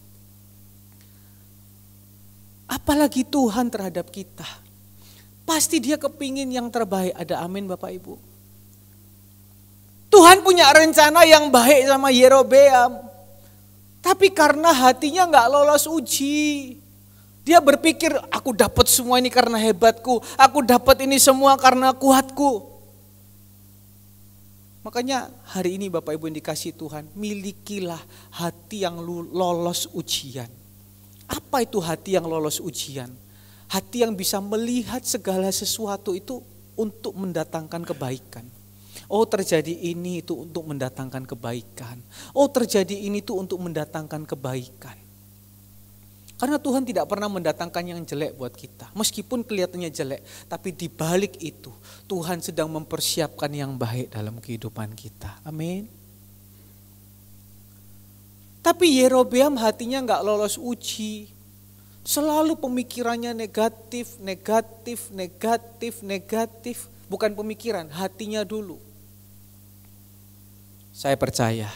Apalagi Tuhan terhadap kita. Pasti dia kepingin yang terbaik, ada amin Bapak Ibu. Tuhan punya rencana yang baik sama Yerobeam. Tapi karena hatinya gak lolos uji. Dia berpikir aku dapat semua ini karena hebatku. Aku dapat ini semua karena kuatku. Makanya hari ini Bapak Ibu yang dikasih Tuhan, milikilah hati yang lolos ujian. Apa itu hati yang lolos ujian? Hati yang bisa melihat segala sesuatu itu untuk mendatangkan kebaikan. Oh terjadi ini itu untuk mendatangkan kebaikan. Oh terjadi ini itu untuk mendatangkan kebaikan. Karena Tuhan tidak pernah mendatangkan yang jelek buat kita. Meskipun kelihatannya jelek, tapi di balik itu Tuhan sedang mempersiapkan yang baik dalam kehidupan kita. Amin. Tapi Yerobeam hatinya gak lolos uji. Selalu pemikirannya negatif, negatif, negatif, negatif. Bukan pemikiran, hatinya dulu. Saya percaya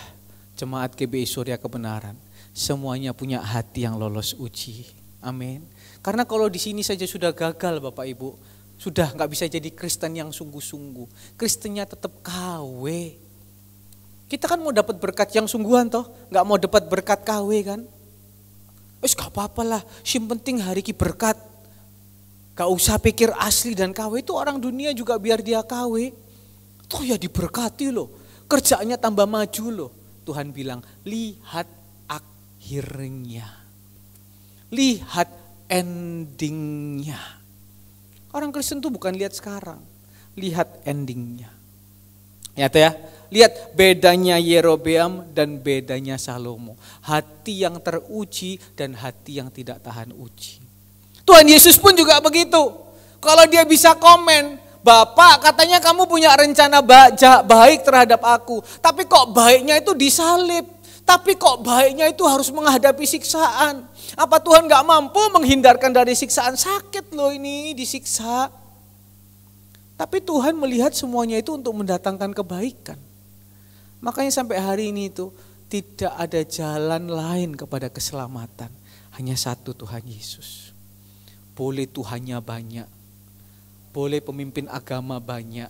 jemaat GBI Surya Kebenaran semuanya punya hati yang lolos uji. Amin. Karena kalau di sini saja sudah gagal Bapak Ibu, sudah nggak bisa jadi Kristen yang sungguh-sungguh. Kristennya tetap KW. Kita kan mau dapat berkat yang sungguhan toh, nggak mau dapat berkat KW kan? Wes gak apa-apa lah, yang penting hari ini berkat. Gak usah pikir asli dan KW itu orang dunia juga biar dia KW. Toh ya diberkati loh. Kerjaannya tambah maju loh. Tuhan bilang, lihat akhirnya. Lihat endingnya. Orang Kristen tuh bukan lihat sekarang. Lihat endingnya. Ya, lihat bedanya Yerobeam dan bedanya Salomo. Hati yang teruji dan hati yang tidak tahan uji. Tuhan Yesus pun juga begitu. Kalau dia bisa komen, Bapak katanya kamu punya rencana baik terhadap aku. Tapi kok baiknya itu disalib. Tapi kok baiknya itu harus menghadapi siksaan. Apa Tuhan gak mampu menghindarkan dari siksaan? Sakit loh ini disiksa. Tapi Tuhan melihat semuanya itu untuk mendatangkan kebaikan. Makanya sampai hari ini itu tidak ada jalan lain kepada keselamatan. Hanya satu, Tuhan Yesus. Boleh Tuhannya banyak. Boleh pemimpin agama banyak.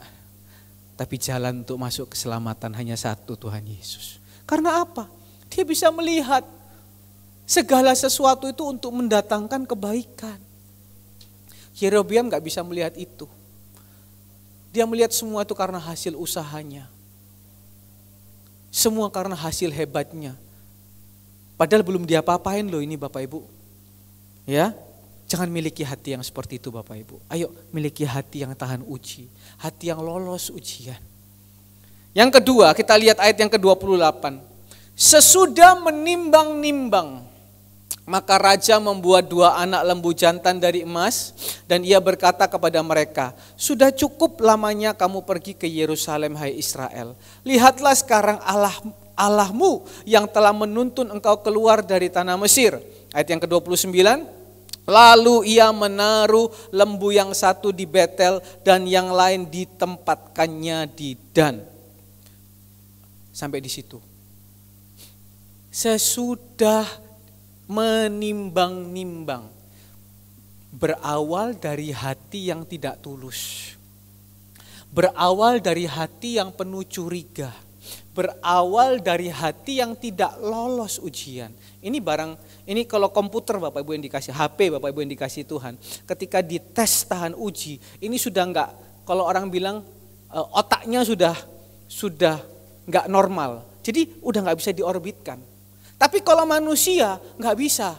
Tapi jalan untuk masuk keselamatan hanya satu, Tuhan Yesus. Karena apa? Dia bisa melihat segala sesuatu itu untuk mendatangkan kebaikan. Yerobeam gak bisa melihat itu. Dia melihat semua itu karena hasil usahanya. Semua karena hasil hebatnya. Padahal belum dia apa-apain loh ini Bapak Ibu. Ya, jangan miliki hati yang seperti itu Bapak Ibu. Ayo miliki hati yang tahan uji. Hati yang lolos ujian. Yang kedua, kita lihat ayat yang ke-28. Sesudah menimbang-nimbang, maka raja membuat 2 anak lembu jantan dari emas dan ia berkata kepada mereka, sudah cukup lamanya kamu pergi ke Yerusalem hai Israel. Lihatlah sekarang Allahmu yang telah menuntun engkau keluar dari tanah Mesir. Ayat yang ke-29, lalu ia menaruh lembu yang satu di Betel dan yang lain ditempatkannya di Dan. Sampai di situ. Sesudah menimbang-nimbang, berawal dari hati yang tidak tulus, berawal dari hati yang penuh curiga, berawal dari hati yang tidak lolos ujian. Ini kalau komputer Bapak Ibu yang dikasih, HP Bapak Ibu yang dikasih Tuhan, ketika dites tahan uji, ini sudah enggak, kalau orang bilang otaknya sudah enggak normal, jadi udah enggak bisa diorbitkan. Tapi kalau manusia nggak bisa,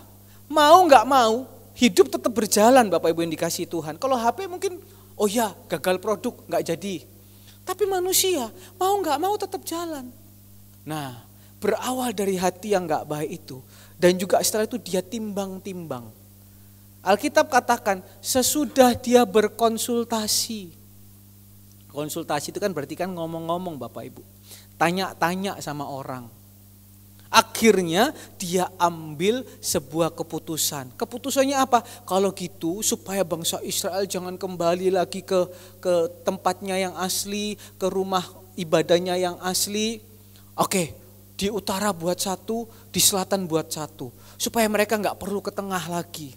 mau nggak mau hidup tetap berjalan Bapak Ibu yang dikasih Tuhan. Kalau HP mungkin, oh ya gagal produk nggak jadi. Tapi manusia mau nggak mau tetap jalan. Nah berawal dari hati yang nggak baik itu dan juga setelah itu dia timbang-timbang. Alkitab katakan sesudah dia berkonsultasi. Konsultasi itu kan berarti kan ngomong-ngomong Bapak Ibu, tanya-tanya sama orang. Akhirnya dia ambil sebuah keputusan. Keputusannya apa? Kalau gitu supaya bangsa Israel jangan kembali lagi ke tempatnya yang asli, ke rumah ibadahnya yang asli. Oke, di utara buat satu, di selatan buat satu. Supaya mereka gak perlu ke tengah lagi.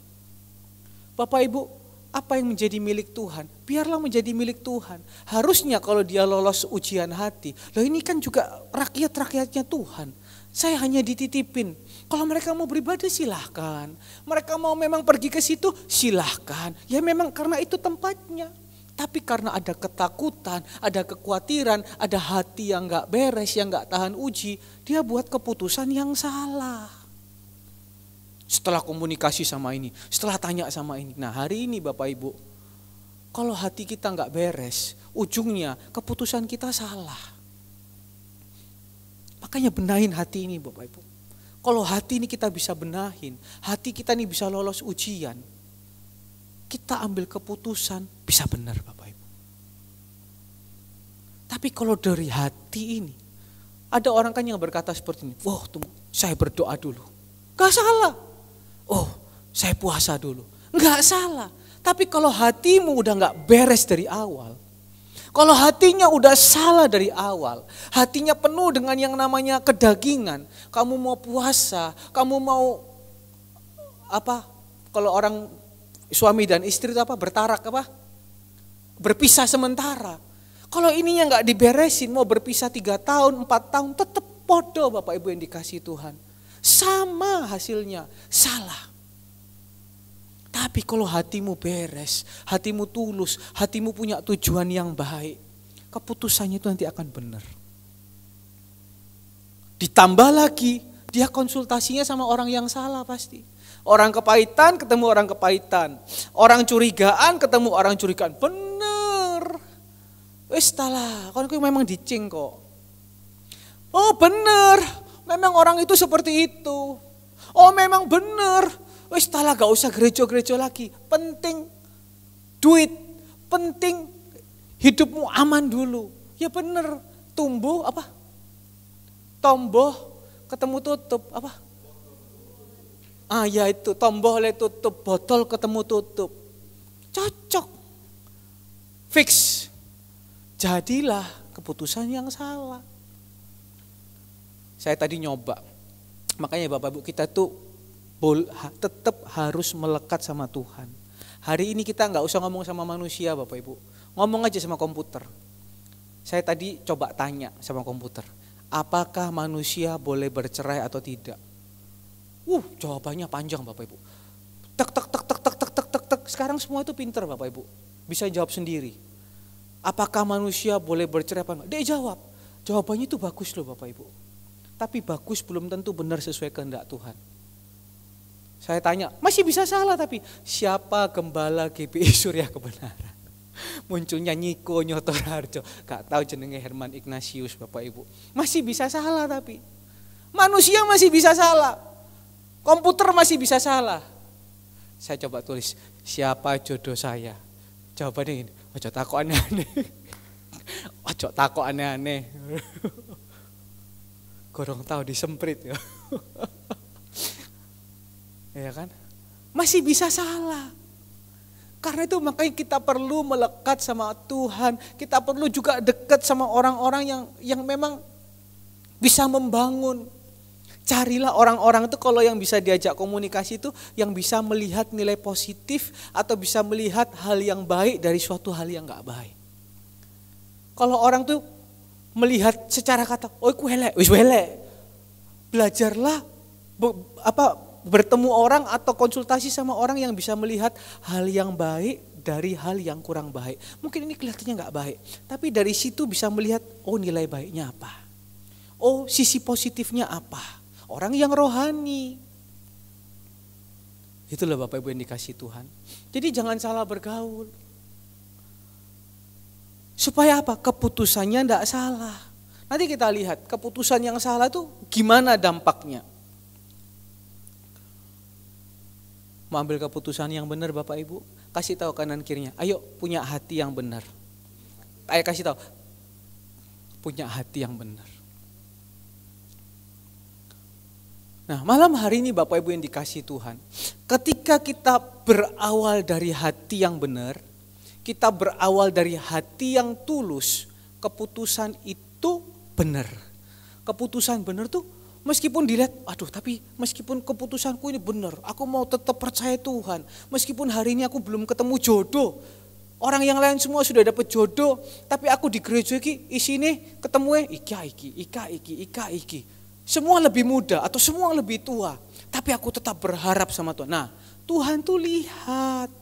Bapak Ibu, apa yang menjadi milik Tuhan? Biarlah menjadi milik Tuhan. Harusnya kalau dia lolos ujian hati. Loh ini kan juga rakyat-rakyatnya Tuhan. Saya hanya dititipin. Kalau mereka mau beribadah silahkan. Mereka mau memang pergi ke situ silahkan. Ya memang karena itu tempatnya. Tapi karena ada ketakutan, ada kekhawatiran, ada hati yang gak beres, yang gak tahan uji. Dia buat keputusan yang salah. Setelah komunikasi sama ini, setelah tanya sama ini. Nah hari ini Bapak Ibu, kalau hati kita gak beres, ujungnya keputusan kita salah. Makanya benahin hati ini Bapak Ibu. Kalau hati ini kita bisa benahin, hati kita ini bisa lolos ujian, kita ambil keputusan bisa benar Bapak Ibu. Tapi kalau dari hati ini, ada orang kan yang berkata seperti ini, wah tunggu, saya berdoa dulu. Gak salah. Oh saya puasa dulu. Gak salah. Tapi kalau hatimu udah gak beres dari awal, kalau hatinya udah salah dari awal, hatinya penuh dengan yang namanya kedagingan, kamu mau puasa, kamu mau apa? Kalau orang suami dan istri itu apa? Bertarak apa? Berpisah sementara. Kalau ininya nggak diberesin, mau berpisah 3 tahun, 4 tahun, tetap bodoh Bapak Ibu yang dikasih Tuhan. Sama hasilnya, salah. Tapi kalau hatimu beres, hatimu tulus, hatimu punya tujuan yang baik, keputusannya itu nanti akan benar. Ditambah lagi, dia konsultasinya sama orang yang salah pasti. Orang kepahitan ketemu orang kepahitan. Orang curigaan ketemu orang curigaan. Bener. Wis talah, kan memang dicing kok. Oh bener, memang orang itu seperti itu. Oh memang bener. Wis talah, gak usah gereja-gereja lagi. Penting duit, penting hidupmu aman dulu. Ya bener, tumbuh apa? Tomboh ketemu tutup apa? Ya itu, tomboh le tutup, botol ketemu tutup. Cocok. Fix. Jadilah keputusan yang salah. Saya tadi nyoba. Makanya Bapak Ibu kita tuh tetap harus melekat sama Tuhan. Hari ini kita nggak usah ngomong sama manusia Bapak Ibu. Ngomong aja sama komputer. Saya tadi coba tanya sama komputer. Apakah manusia boleh bercerai atau tidak? Jawabannya panjang Bapak Ibu. Tek tek tek tek tek tek tek tek tek. Sekarang semua itu pinter Bapak Ibu. Bisa jawab sendiri. Apakah manusia boleh bercerai apa enggak? Dia jawab. Jawabannya itu bagus loh Bapak Ibu. Tapi bagus belum tentu benar sesuai kehendak Tuhan. Saya tanya, masih bisa salah tapi siapa gembala GPI Surya Kebenaran? Munculnya Nyiko Nyotor Harjo, gak tahu jenenge Herman Ignatius Bapak Ibu. Masih bisa salah tapi manusia masih bisa salah. Komputer masih bisa salah. Saya coba tulis, siapa jodoh saya? Jawabannya ini, ojo takok aneh-aneh. Ojo takok aneh-aneh. Gorong tahu disemprit ya. Ya kan? Masih bisa salah. Karena itu makanya kita perlu melekat sama Tuhan. Kita perlu juga dekat sama orang-orang yang memang bisa membangun. Carilah orang-orang itu kalau yang bisa diajak komunikasi itu yang bisa melihat nilai positif atau bisa melihat hal yang baik dari suatu hal yang gak baik. Kalau orang tuh melihat secara kata, ku elek, wis elek. Belajarlah bertemu orang atau konsultasi sama orang yang bisa melihat hal yang baik dari hal yang kurang baik. Mungkin ini kelihatannya gak baik, tapi dari situ bisa melihat, nilai baiknya apa. Sisi positifnya apa. Orang yang rohani. Itulah Bapak Ibu yang dikasih Tuhan. Jadi jangan salah bergaul. Supaya apa? Keputusannya tidak salah. Nanti kita lihat keputusan yang salah itu gimana dampaknya. Mau ambil keputusan yang benar Bapak Ibu, kasih tahu kanan kirinya, ayo punya hati yang benar. Ayo kasih tahu, punya hati yang benar. Nah malam hari ini Bapak Ibu yang dikasih Tuhan, ketika kita berawal dari hati yang benar, kita berawal dari hati yang tulus, keputusan itu benar. Keputusan benar tuh meskipun dilihat, tapi meskipun keputusanku ini benar, aku mau tetap percaya Tuhan. Meskipun hari ini aku belum ketemu jodoh, orang yang lain semua sudah dapat jodoh, tapi aku di gereja iki isine ketemu ika iki. Semua lebih muda atau semua lebih tua, tapi aku tetap berharap sama Tuhan. Nah, Tuhan tuh lihat.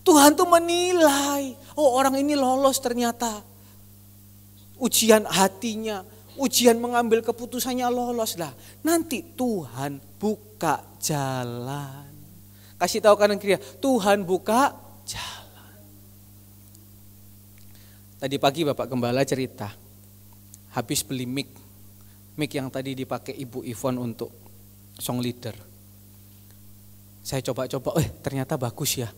Tuhan tuh menilai, orang ini lolos ternyata. Ujian hatinya, ujian mengambil keputusannya lolos lah. Nanti Tuhan buka jalan. Kasih tahu kanan kiri, Tuhan buka jalan. Tadi pagi Bapak Gembala cerita, habis beli mic yang tadi dipakai Ibu Ivon untuk song leader. Saya coba-coba, ternyata bagus ya.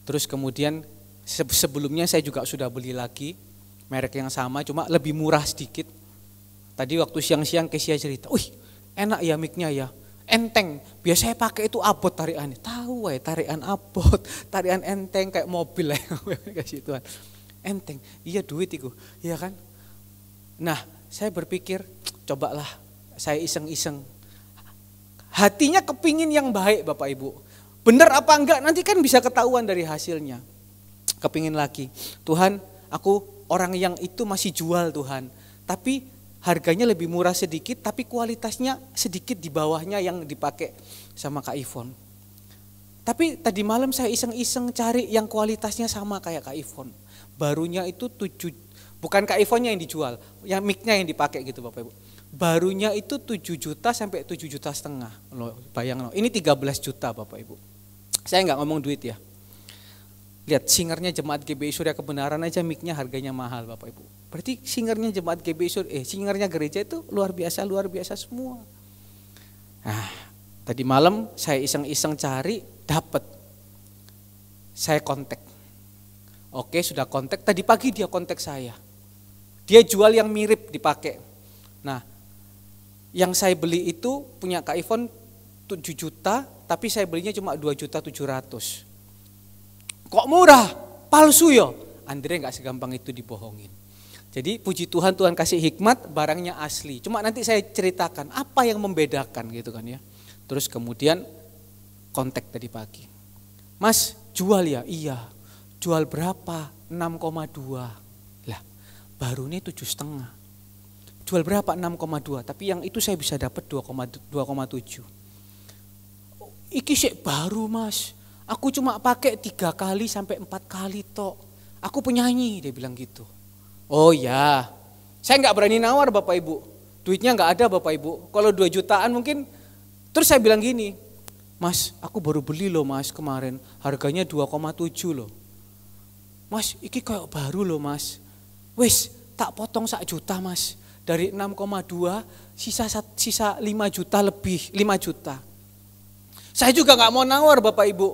Terus kemudian sebelumnya saya juga sudah beli lagi merek yang sama, cuma lebih murah sedikit. Tadi waktu siang-siang Kesia cerita, enak ya mic-nya ya, enteng. Biasanya pakai itu abot tarikannya. Tahu tarikan abot, tarikan enteng kayak mobil lah. Kasih Tuhan. Enteng, iya duit itu, iya kan? Nah, saya berpikir, cobalah saya iseng-iseng. Hatinya kepingin yang baik Bapak Ibu. Benar apa enggak, nanti kan bisa ketahuan dari hasilnya. Kepingin lagi, Tuhan aku orang yang itu masih jual Tuhan. Tapi harganya lebih murah sedikit tapi kualitasnya sedikit di bawahnya yang dipakai sama Kak Ivon. Tapi tadi malam saya iseng-iseng cari yang kualitasnya sama kayak Kak Ivon. Barunya itu bukan Kak Ivonnya yang dijual, yang mic-nya yang dipakai gitu Bapak Ibu. Barunya itu 7 juta sampai 7 juta setengah. Loh, bayang loh, ini 13 juta Bapak Ibu. Saya nggak ngomong duit ya. Lihat singernya Jemaat GBI Surya Kebenaran aja mic-nya harganya mahal Bapak Ibu. Berarti singernya Jemaat GBI Surya, singernya gereja itu luar biasa semua. Nah, tadi malam saya iseng-iseng cari, dapat. Saya kontak. Oke, sudah kontak. Tadi pagi dia kontak saya. Dia jual yang mirip dipakai. Nah, yang saya beli itu punya Kak Ivon 7 juta, tapi saya belinya cuma 2.700.000. Kok murah? Palsu ya? Andre gak segampang itu dibohongin. Jadi puji Tuhan, Tuhan kasih hikmat, barangnya asli. Cuma nanti saya ceritakan apa yang membedakan gitu kan ya. Terus kemudian kontak tadi pagi. Mas, jual ya? Iya. Jual berapa? 6,2. Lah, baru ini 7,5. Jual berapa? 6,2. Tapi yang itu saya bisa dapat 2,7. Iki sih baru Mas. Aku cuma pakai 3 kali sampai 4 kali tok. Aku penyanyi, dia bilang gitu. Oh ya, saya nggak berani nawar Bapak Ibu. Duitnya nggak ada Bapak Ibu. Kalau 2 jutaan mungkin. Terus saya bilang gini, Mas, aku baru beli loh Mas kemarin. Harganya 2,7 loh. Mas, iki kayak baru loh Mas. Wis, tak potong 1 juta Mas. Dari 6,2 sisa 5 juta lebih, 5 juta. Saya juga nggak mau nawar Bapak Ibu.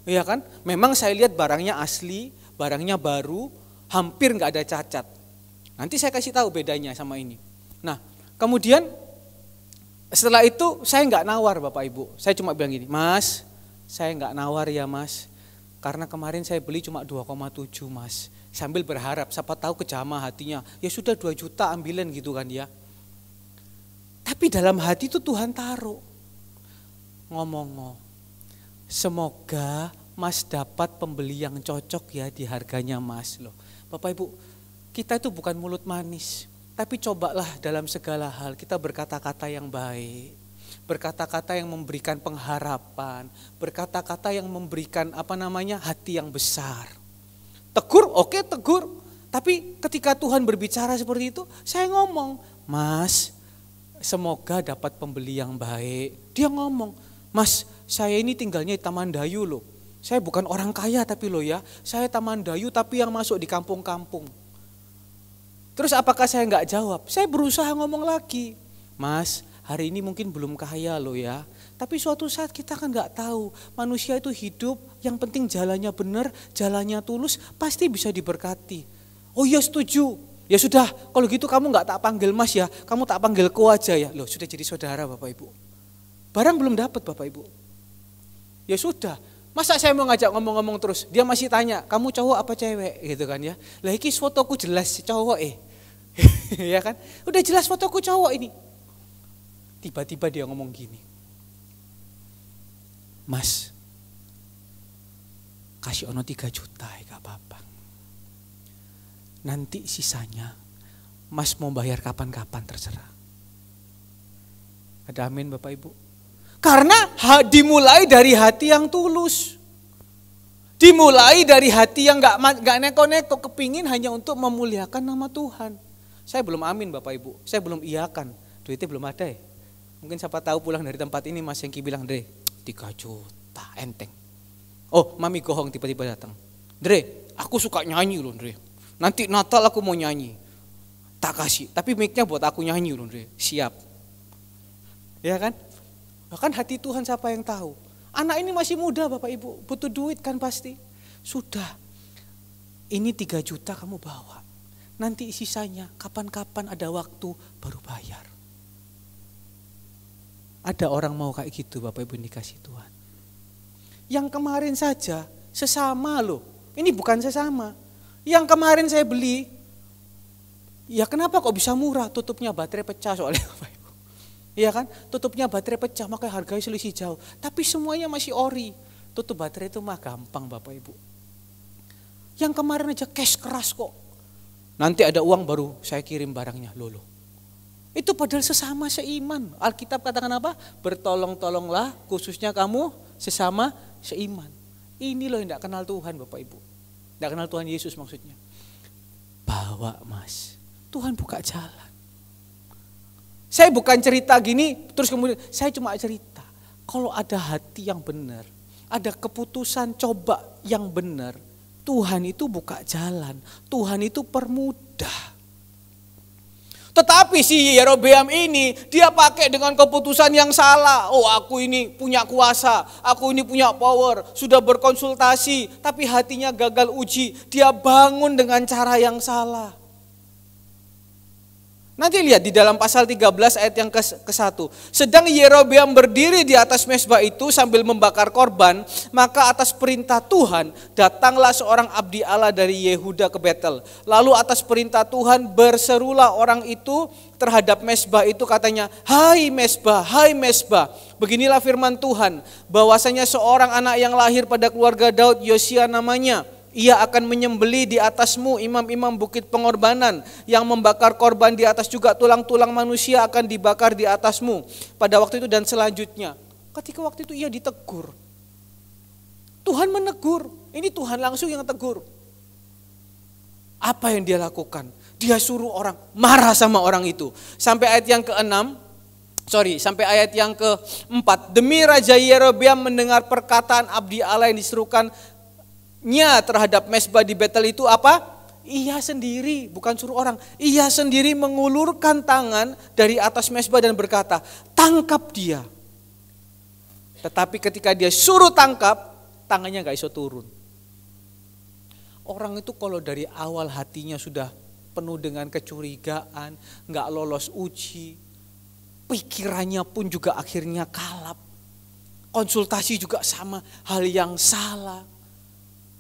Iya kan? Memang saya lihat barangnya asli, barangnya baru, hampir nggak ada cacat. Nanti saya kasih tahu bedanya sama ini. Nah, kemudian setelah itu saya nggak nawar Bapak Ibu. Saya cuma bilang gini, Mas, saya nggak nawar ya Mas. Karena kemarin saya beli cuma 2,7 Mas. Sambil berharap, siapa tahu kejamah hatinya. Ya sudah 2 juta ambilin gitu kan ya. Tapi dalam hati itu Tuhan taruh. Ngomong, semoga Mas dapat pembeli yang cocok ya di harganya Mas loh. Bapak Ibu, kita itu bukan mulut manis. Tapi cobalah dalam segala hal kita berkata-kata yang baik. Berkata-kata yang memberikan pengharapan. Berkata-kata yang memberikan hati yang besar. Tegur, oke tegur. Tapi ketika Tuhan berbicara seperti itu, saya ngomong, Mas, semoga dapat pembeli yang baik. Dia ngomong, Mas, saya ini tinggalnya di Taman Dayu loh. Saya bukan orang kaya tapi loh ya, saya Taman Dayu tapi yang masuk di kampung-kampung. Terus apakah saya nggak jawab? Saya berusaha ngomong lagi, Mas, hari ini mungkin belum kaya loh ya. Tapi suatu saat kita kan nggak tahu, manusia itu hidup, yang penting jalannya benar, jalannya tulus, pasti bisa diberkati. Oh iya setuju, ya sudah kalau gitu kamu nggak tak panggil Mas ya, kamu tak panggil Ko aja ya. Loh sudah jadi saudara Bapak Ibu. Barang belum dapat Bapak Ibu. Ya sudah, masa saya mau ngajak ngomong-ngomong terus, dia masih tanya, kamu cowok apa cewek gitu kan ya. Lah iki fotoku jelas cowok ya kan, udah jelas fotoku cowok ini. Tiba-tiba dia ngomong gini, Mas, kasih ono 3 juta ya gak apa-apa. Nanti sisanya Mas mau bayar kapan-kapan terserah. Ada amin Bapak Ibu. Karena dimulai dari hati yang tulus. Dimulai dari hati yang gak neko-neko, kepingin hanya untuk memuliakan nama Tuhan. Saya belum amin Bapak Ibu, saya belum iyakan. Duitnya belum ada ya. Mungkin siapa tahu pulang dari tempat ini Mas Hengki bilang, Dre 3 juta enteng. Oh Mami Gohong tiba-tiba datang. Dre, aku suka nyanyi loh Dre. Nanti Natal aku mau nyanyi. Tak kasih, tapi mic-nya buat aku nyanyi loh Dre. Siap. Ya kan? Bahkan hati Tuhan siapa yang tahu. Anak ini masih muda Bapak Ibu, butuh duit kan pasti. Sudah, ini 3 juta kamu bawa. Nanti sisanya kapan-kapan ada waktu baru bayar. Ada orang mau kayak gitu Bapak Ibu dikasih Tuhan. Yang kemarin saja sesama loh, ini bukan sesama. Yang kemarin saya beli, ya kenapa kok bisa murah, tutupnya baterai pecah soalnya Bapak Ibu. Iya kan, tutupnya baterai pecah makanya harganya selisih jauh. Tapi semuanya masih ori, tutup baterai itu mah gampang Bapak Ibu. Yang kemarin aja cash keras kok. Nanti ada uang baru saya kirim barangnya, loh. Itu padahal sesama seiman. Alkitab katakan apa? Bertolong-tolonglah khususnya kamu sesama seiman. Ini loh yang tidak kenal Tuhan Bapak Ibu. Tidak kenal Tuhan Yesus maksudnya. Bawa mas, Tuhan buka jalan. Saya bukan cerita gini terus kemudian, saya cuma cerita. Kalau ada hati yang benar, ada keputusan coba yang benar, Tuhan itu buka jalan, Tuhan itu permudah. Tetapi si Yerobeam ini dia pakai dengan keputusan yang salah. Oh, aku ini punya kuasa, aku ini punya power, sudah berkonsultasi, tapi hatinya gagal uji. Dia bangun dengan cara yang salah. Nanti lihat di dalam pasal 13 ayat yang ke-1. Sedang Yerobeam berdiri di atas mezbah itu sambil membakar korban, maka atas perintah Tuhan datanglah seorang abdi Allah dari Yehuda ke Betel. Lalu atas perintah Tuhan berserulah orang itu terhadap mezbah itu, katanya, hai mezbah, beginilah firman Tuhan, bahwasanya seorang anak yang lahir pada keluarga Daud, Yosia namanya. Ia akan menyembelih di atasmu imam-imam bukit pengorbanan, yang membakar korban di atas juga tulang-tulang manusia akan dibakar di atasmu. Pada waktu itu dan selanjutnya, ketika waktu itu ia ditegur. Tuhan menegur, ini Tuhan langsung yang tegur. Apa yang dia lakukan? Dia suruh orang marah sama orang itu. Sampai ayat yang sampai ayat yang ke-4. Demi Raja Yerobeam mendengar perkataan abdi Allah yang diserukan terhadap mezbah di Betel itu apa? Ia sendiri, bukan suruh orang. Ia sendiri mengulurkan tangan dari atas mezbah dan berkata, tangkap dia. Tetapi ketika dia suruh tangkap, tangannya gak iso turun. Orang itu kalau dari awal hatinya sudah penuh dengan kecurigaan, gak lolos uji, pikirannya pun juga akhirnya kalap. Konsultasi juga sama hal yang salah.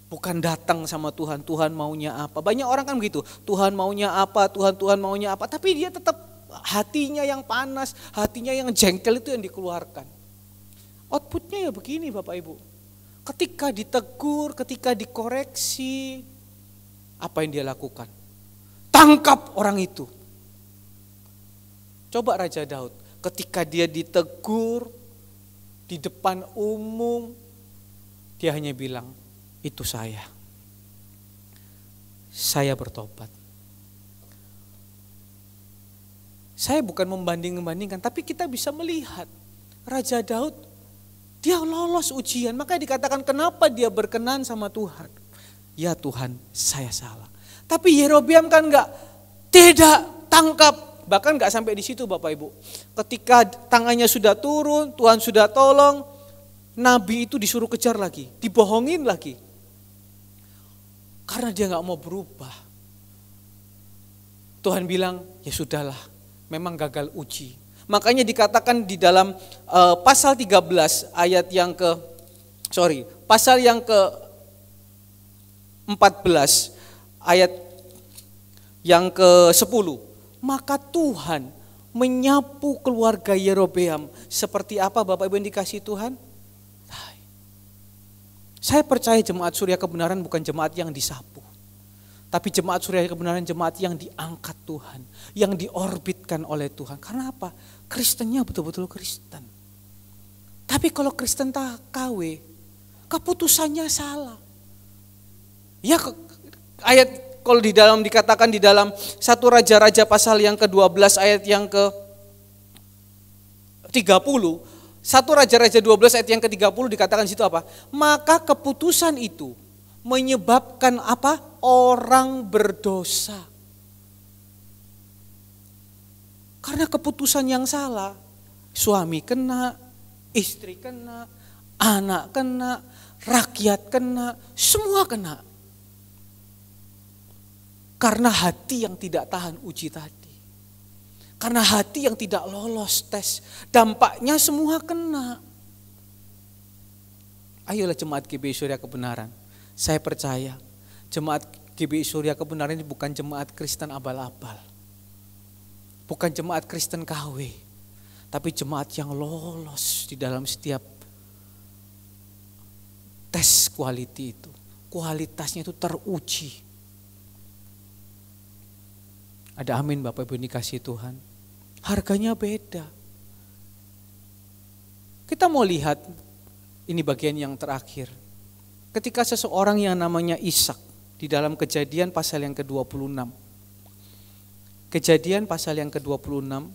Bukan datang sama Tuhan, Tuhan maunya apa. Banyak orang kan begitu, Tuhan maunya apa, Tuhan maunya apa. Tapi dia tetap hatinya yang panas, hatinya yang jengkel itu yang dikeluarkan. Outputnya ya begini Bapak Ibu. Ketika ditegur, ketika dikoreksi, apa yang dia lakukan? Tangkap orang itu. Coba Raja Daud, ketika dia ditegur di depan umum, dia hanya bilang, itu saya bertobat. Saya bukan membanding-bandingkan, tapi kita bisa melihat Raja Daud, dia lolos ujian, maka dikatakan kenapa dia berkenan sama Tuhan. Ya Tuhan, saya salah. Tapi Yerobeam kan tidak tangkap, bahkan gak sampai di situ Bapak Ibu. Ketika tangannya sudah turun, Tuhan sudah tolong, nabi itu disuruh kejar lagi, dibohongin lagi. Karena dia gak mau berubah. Tuhan bilang, ya sudahlah, memang gagal uji. Makanya dikatakan di dalam pasal 13 ayat yang pasal yang ke-14 ayat yang ke-10. Maka Tuhan menyapu keluarga Yerobeam. Seperti apa Bapak Ibu yang dikasihi Tuhan? Saya percaya jemaat Surya Kebenaran bukan jemaat yang disapu. Tapi jemaat Surya Kebenaran jemaat yang diangkat Tuhan. Yang diorbitkan oleh Tuhan. Karena apa? Kristennya betul-betul Kristen. Tapi kalau Kristen KW, keputusannya salah. Ya ayat kalau dikatakan di dalam 1 Raja-Raja pasal yang ke-12 ayat yang ke-30. 1 Raja-Raja 12 ayat yang ke-30 dikatakan situ apa? Maka keputusan itu menyebabkan apa? Orang berdosa. Karena keputusan yang salah, suami kena, istri kena, anak kena, rakyat kena, semua kena. Karena hati yang tidak tahan uji tadi. Karena hati yang tidak lolos tes, dampaknya semua kena. Ayolah jemaat GBI Surya Kebenaran. Saya percaya jemaat GBI Surya Kebenaran ini bukan jemaat Kristen abal-abal. Bukan jemaat Kristen KW. Tapi jemaat yang lolos di dalam setiap tes quality itu. Kualitasnya itu teruji. Ada amin Bapak Ibu dikasihi Tuhan. Harganya beda. Kita mau lihat, ini bagian yang terakhir. Ketika seseorang yang namanya Ishak, di dalam Kejadian pasal yang ke-26. Kejadian pasal yang ke-26.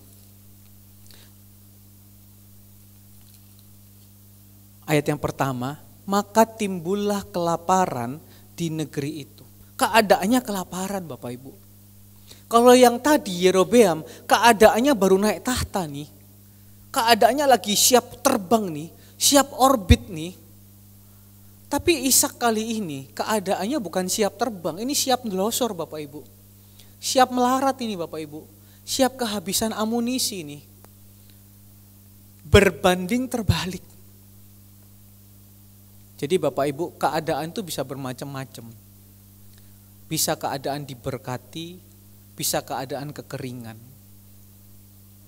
Ayat yang pertama, maka timbullah kelaparan di negeri itu. Keadaannya kelaparan Bapak Ibu. Kalau yang tadi Yerobeam, keadaannya baru naik tahta nih. Keadaannya lagi siap terbang nih, siap orbit nih. Tapi Ishak kali ini keadaannya bukan siap terbang, ini siap nelosor Bapak Ibu. Siap melarat ini Bapak Ibu. Siap kehabisan amunisi nih. Berbanding terbalik. Jadi Bapak Ibu, keadaan itu bisa bermacam-macam. Bisa keadaan diberkati, bisa keadaan kekeringan.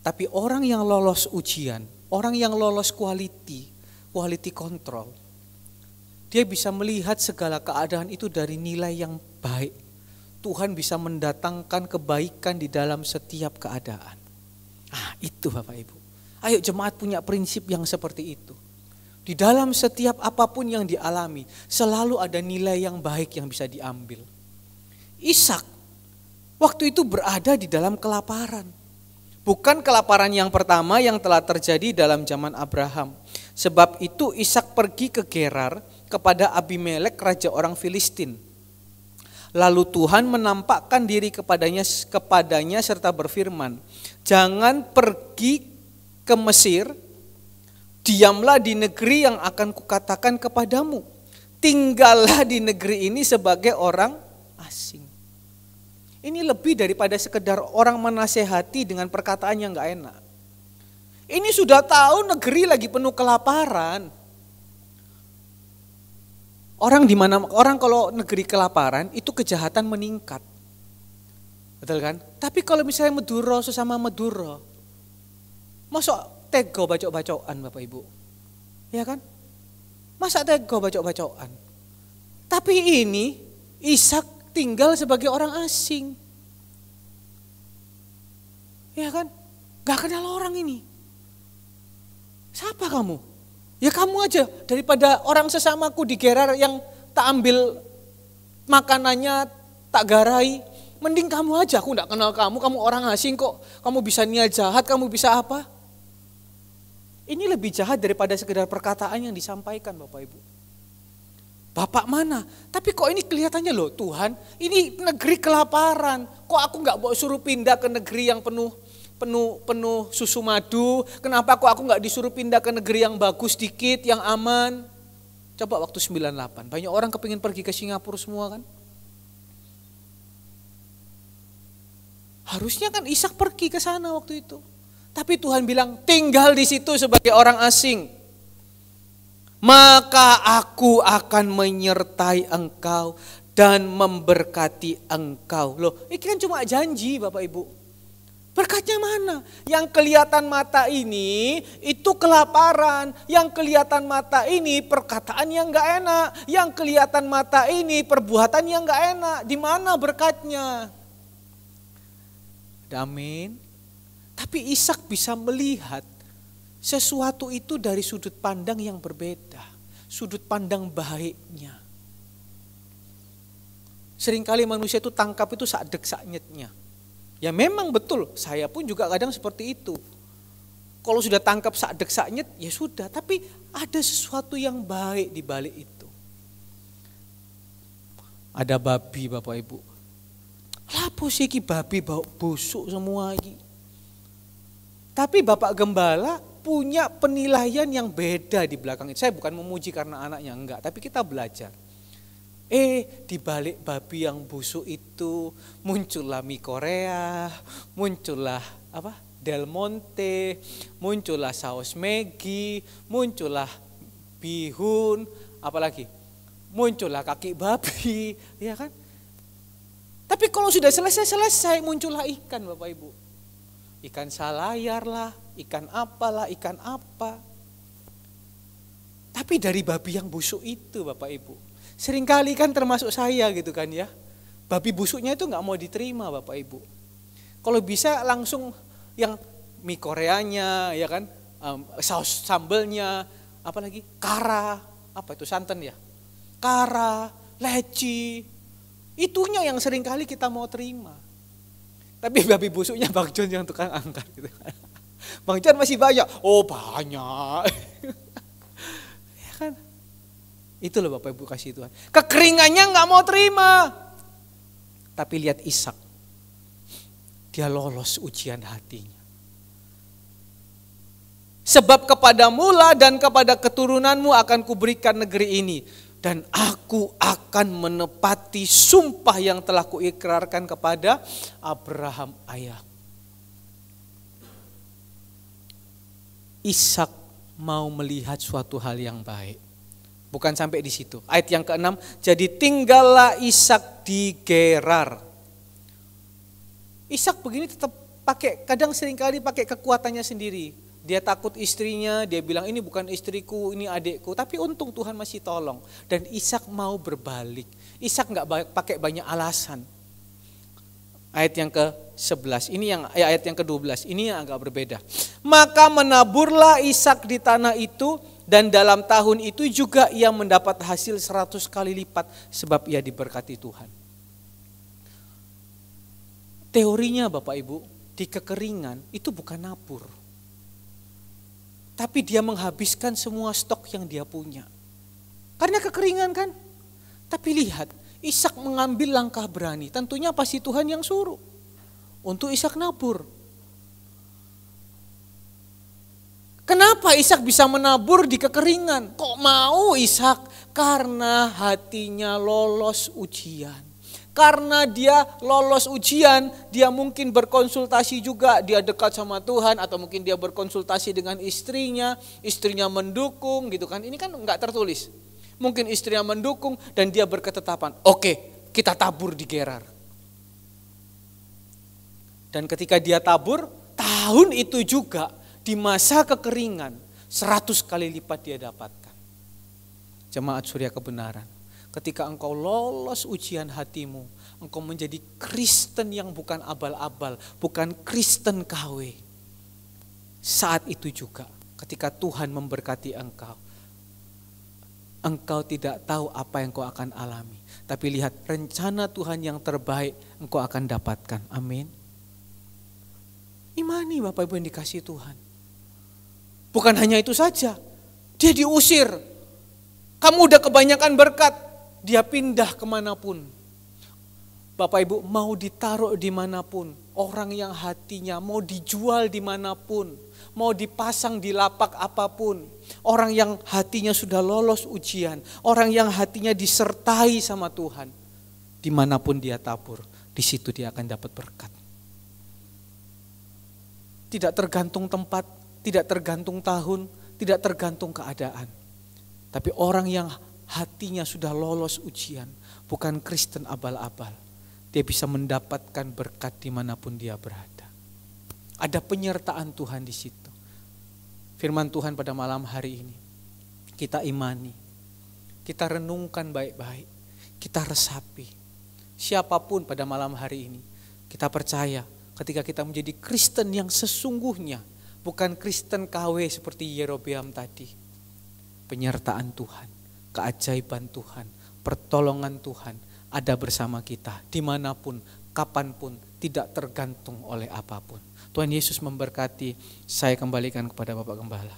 Tapi orang yang lolos ujian, orang yang lolos quality control, dia bisa melihat segala keadaan itu dari nilai yang baik. Tuhan bisa mendatangkan kebaikan di dalam setiap keadaan. Itu Bapak Ibu. Ayo jemaat punya prinsip yang seperti itu. Di dalam setiap apapun yang dialami, selalu ada nilai yang baik yang bisa diambil. Ishak waktu itu berada di dalam kelaparan. Bukan kelaparan yang pertama yang telah terjadi dalam zaman Abraham. Sebab itu Ishak pergi ke Gerar kepada Abimelek raja orang Filistin. Lalu Tuhan menampakkan diri kepadanya serta berfirman, jangan pergi ke Mesir, diamlah di negeri yang akan kukatakan kepadamu. Tinggallah di negeri ini sebagai orang asing. Ini lebih daripada sekedar orang menasehati dengan perkataan yang gak enak. Ini sudah tahu negeri lagi penuh kelaparan. Orang kalau negeri kelaparan itu kejahatan meningkat. Betul kan? Tapi kalau misalnya Meduro sesama Meduro, masa tega bacok-bacokan Bapak Ibu? Ya kan? Masa tega bacok-bacokan? Tapi ini Ishak tinggal sebagai orang asing. Ya kan? Gak kenal orang ini. Siapa kamu? Ya kamu aja, daripada orang sesamaku di Gerar yang tak ambil makanannya, tak garai. Mending kamu aja, aku gak kenal kamu orang asing kok. Kamu bisa niat jahat, kamu bisa apa? Ini lebih jahat daripada sekedar perkataan yang disampaikan Bapak Ibu. Bapak mana? Tapi kok ini kelihatannya loh Tuhan, ini negeri kelaparan. Kok aku gak mau suruh pindah ke negeri yang penuh susu madu? Kenapa kok aku gak disuruh pindah ke negeri yang bagus dikit, yang aman? Coba waktu 98, banyak orang kepingin pergi ke Singapura semua kan? Harusnya kan Ishak pergi ke sana waktu itu. Tapi Tuhan bilang tinggal di situ sebagai orang asing. Maka aku akan menyertai engkau dan memberkati engkau. Loh, ini kan cuma janji Bapak Ibu. Berkatnya mana? Yang kelihatan mata ini itu kelaparan. Yang kelihatan mata ini perkataan yang gak enak. Yang kelihatan mata ini perbuatan yang gak enak. Di mana berkatnya? Amin. Tapi Ishak bisa melihat sesuatu itu dari sudut pandang yang berbeda. Sudut pandang baiknya. Seringkali manusia itu tangkap itu sadek-saknyetnya. Ya memang betul, saya pun juga kadang seperti itu. Kalau sudah tangkap sadek-saknyet, ya sudah. Tapi ada sesuatu yang baik di balik itu. Ada babi Bapak Ibu. Lapo sih ki babi bau busuk semua iki. Tapi Bapak Gembala punya penilaian yang beda di belakang itu. Saya bukan memuji karena anaknya, enggak. Tapi kita belajar. Di balik babi yang busuk itu muncullah mie Korea, muncullah Del Monte, muncullah saus Maggi, muncullah bihun, apalagi muncullah kaki babi, ya kan? Tapi kalau sudah selesai muncullah ikan Bapak Ibu. Ikan salayar lah, ikan apalah, ikan apa. Tapi dari babi yang busuk itu Bapak Ibu. Seringkali kan termasuk saya gitu kan ya. Babi busuknya itu gak mau diterima Bapak Ibu. Kalau bisa langsung yang mie Koreanya, ya kan, saus sambelnya, apa lagi, kara, apa itu santan ya, kara, leci, itunya yang seringkali kita mau terima. Tapi babi busuknya Bang John yang tukang angkat gitu. Bang John masih banyak, oh banyak. Ya kan? Itu loh Bapak Ibu kasih Tuhan. Kekeringannya nggak mau terima. Tapi lihat Ishak, dia lolos ujian hatinya. Sebab kepadamu lah dan kepada keturunanmu akan kuberikan negeri ini. Dan aku akan menepati sumpah yang telah kuikrarkan kepada Abraham ayah. Ishak mau melihat suatu hal yang baik. Bukan sampai di situ. Ayat yang ke-6, jadi tinggallah Ishak di Gerar. Ishak begini tetap pakai, kadang seringkali pakai kekuatannya sendiri. Dia takut istrinya, dia bilang ini bukan istriku, ini adikku. Tapi untung Tuhan masih tolong. Dan Ishak mau berbalik. Ishak gak pakai banyak alasan. Ayat yang ke-11, ini yang ayat yang ke-12, ini yang agak berbeda. Maka menaburlah Ishak di tanah itu, dan dalam tahun itu juga ia mendapat hasil 100 kali lipat, sebab ia diberkati Tuhan. Teorinya Bapak Ibu, di kekeringan itu bukan nabur. Tapi dia menghabiskan semua stok yang dia punya. Karena kekeringan kan. Tapi lihat, Ishak mengambil langkah berani. Tentunya pasti Tuhan yang suruh. Untuk Ishak nabur. Kenapa Ishak bisa menabur di kekeringan? Kok mau Ishak? Karena hatinya lolos ujian. Karena dia lolos ujian, dia mungkin berkonsultasi juga, dia dekat sama Tuhan, atau mungkin dia berkonsultasi dengan istrinya mendukung gitu kan. Ini kan enggak tertulis. Mungkin istrinya mendukung dan dia berketetapan, oke, kita tabur di Gerar. Dan ketika dia tabur, tahun itu juga di masa kekeringan 100 kali lipat dia dapatkan. Jemaat Surya Kebenaran. Ketika engkau lolos ujian hatimu, engkau menjadi Kristen yang bukan abal-abal, bukan Kristen KW. Saat itu juga ketika Tuhan memberkati engkau, engkau tidak tahu apa yang engkau akan alami. Tapi lihat rencana Tuhan yang terbaik engkau akan dapatkan. Amin. Imani Bapak Ibu yang dikasihi Tuhan. Bukan hanya itu saja, dia diusir. Kamu udah kebanyakan berkat. Dia pindah kemanapun. Bapak Ibu mau ditaruh dimanapun. Orang yang hatinya mau dijual dimanapun. Mau dipasang di lapak apapun. Orang yang hatinya sudah lolos ujian. Orang yang hatinya disertai sama Tuhan. Dimanapun dia tabur, di situ dia akan dapat berkat. Tidak tergantung tempat, tidak tergantung tahun, tidak tergantung keadaan. Tapi orang yang hatinya sudah lolos ujian, bukan Kristen abal-abal. Dia bisa mendapatkan berkat dimanapun dia berada. Ada penyertaan Tuhan di situ. Firman Tuhan pada malam hari ini, kita imani, kita renungkan baik-baik, kita resapi. Siapapun pada malam hari ini, kita percaya ketika kita menjadi Kristen yang sesungguhnya, bukan Kristen KW seperti Yerobeam tadi. Penyertaan Tuhan, keajaiban Tuhan, pertolongan Tuhan ada bersama kita dimanapun, kapanpun, tidak tergantung oleh apapun. Tuhan Yesus memberkati. Saya kembalikan kepada Bapak Gembala.